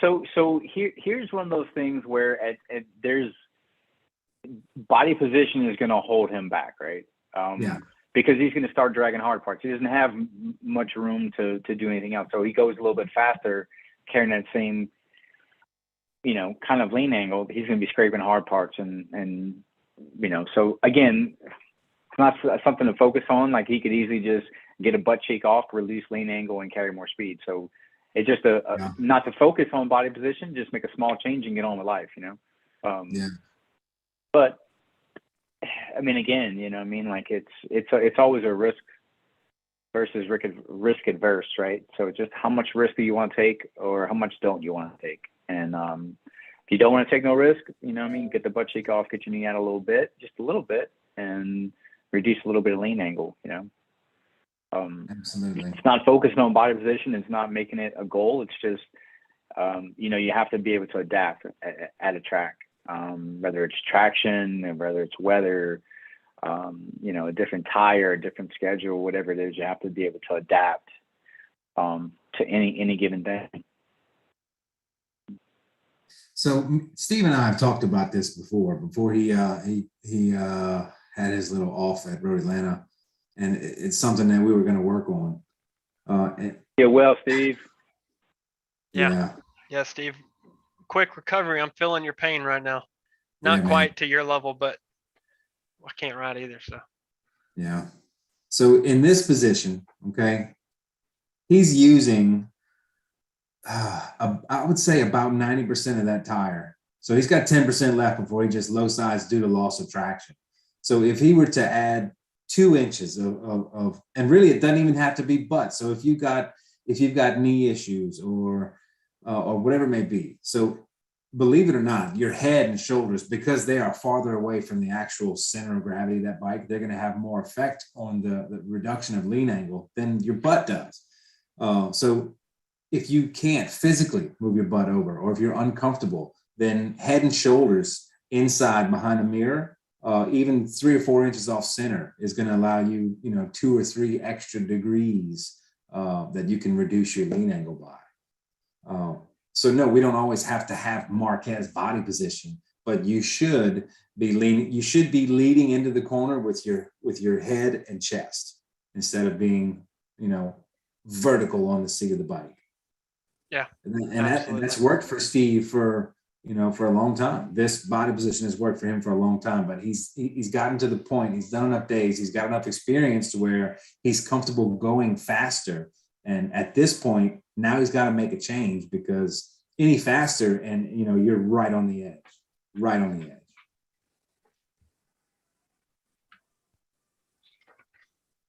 so here's one of those things where there's body position is going to hold him back, right? Yeah. Because he's going to start dragging hard parts. He doesn't have much room to do anything else. So he goes a little bit faster, carrying that same, kind of lean angle. He's going to be scraping hard parts and so again, it's not something to focus on. Like he could easily just get a butt cheek off, release lean angle and carry more speed. So It's just not to focus on body position, just make a small change and get on with life, you know? But I mean, again, you know, I mean, like it's always a risk versus risk adverse, right? So it's just how much risk do you want to take, or how much don't you want to take? And if you don't want to take no risk, you know what I mean, get the butt cheek off, get your knee out a little bit, just a little bit, and reduce a little bit of lean angle, you know. Absolutely. It's not focusing on body position. It's not making it a goal. It's just, you know, you have to be able to adapt at a track, whether it's traction, whether it's weather, you know, a different tire, a different schedule, whatever it is, you have to be able to adapt to any given day. So Steve and I have talked about this before he had his little off at Road Atlanta, and it's something that we were going to work on. Yeah, well, Steve. Yeah, Steve. Quick recovery. I'm feeling your pain right now. Not quite to your level, but I can't ride either. So. Yeah. So in this position, okay, he's using, I would say about 90% of that tire. So he's got 10% left before he just low sides due to loss of traction. So if he were to add 2 inches of and really it doesn't even have to be butt. So if you've got knee issues or whatever it may be. So believe it or not, your head and shoulders, because they are farther away from the actual center of gravity of that bike, they're going to have more effect on the reduction of lean angle than your butt does. So if you can't physically move your butt over, or if you're uncomfortable, then head and shoulders inside behind a mirror, even 3 or 4 inches off center is going to allow you, 2 or 3 extra degrees that you can reduce your lean angle by. So no, we don't always have to have Marquez body position, but you should be leaning. You should be leading into the corner with your head and chest instead of being, vertical on the seat of the bike. Yeah, and that's worked for Steve for a long time. This body position has worked for him for a long time, but he's gotten to the point. He's done enough days. He's got enough experience to where he's comfortable going faster. And at this point, now he's got to make a change, because any faster and, you're right on the edge.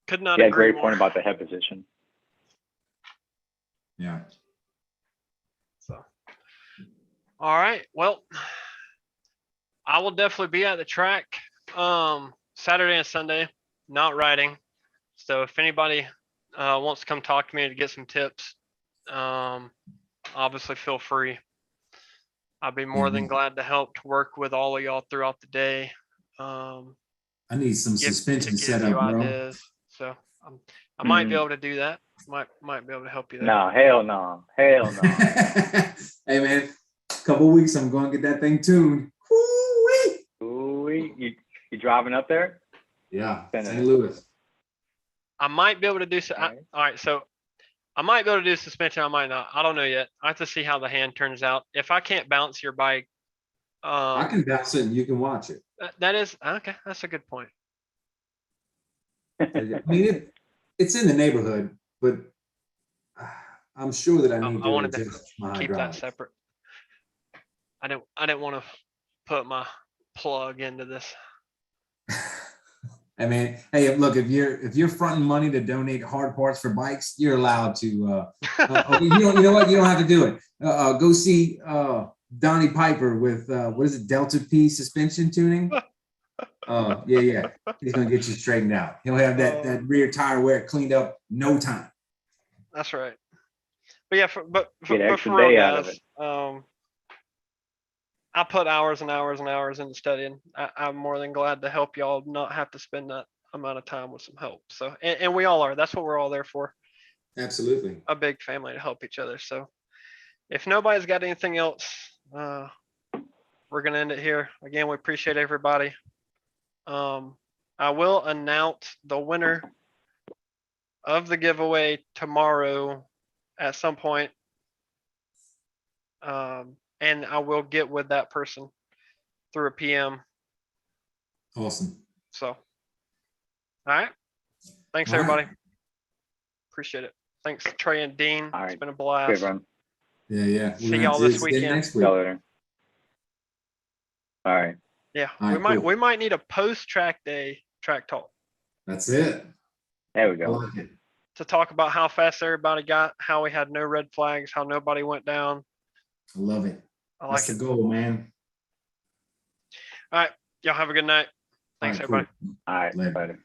Could not agree great more. point about the head position. Yeah. So, all right. Well, I will definitely be at the track Saturday and Sunday, not riding. So if anybody wants to come talk to me to get some tips, obviously feel free. I'd be more than glad to help to work with all of y'all throughout the day. I need some suspension set up, bro. Ideas. So I might be able to do that. Might be able to help you there. No, hell no. Hey man, couple weeks I'm going to get that thing tuned. Ooh-wee. You driving up there? Yeah, St. Louis. I might be able to do so. All right, so I might be able to do suspension. I might not. I don't know yet. I have to see how the hand turns out. If I can't bounce your bike, I can bounce it and you can watch it. That is okay. That's a good point. I mean, it's in the neighborhood, but I'm sure that I need to wanted adjust my keep hydraulics. that separate. I didn't want to put my plug into this. I mean, hey, look, if you're fronting money to donate hard parts for bikes, you're allowed to. You know what? You don't have to do it. Go see Donnie Piper with what is it, Delta P suspension tuning. Yeah. He's gonna get you straightened out. He'll have that rear tire wear cleaned up no time. That's right. But yeah, for real, guys, I put hours and hours and hours into studying. I'm more than glad to help y'all not have to spend that amount of time with some help. So, and we all are. That's what we're all there for. Absolutely. A big family to help each other. So if nobody's got anything else, we're going to end it here. Again, we appreciate everybody. I will announce the winner of the giveaway tomorrow at some point. And I will get with that person through a PM. Awesome. So, all right. Thanks, everybody. Appreciate it. Thanks, Trey and Dean. All It's right. been a Good blast. run. Yeah. See We're gonna y'all have to this do it again weekend. next See week. y'all later. All right. Yeah, All right, cool. we might need a post track day track talk That's it. There we I go. like it. to talk about how fast everybody got, how we had no red flags, how nobody went down. I love it. I That's like the it. goal, man. All right, y'all have a good night. Thanks, All right, everybody. cool. All right. Later. Later.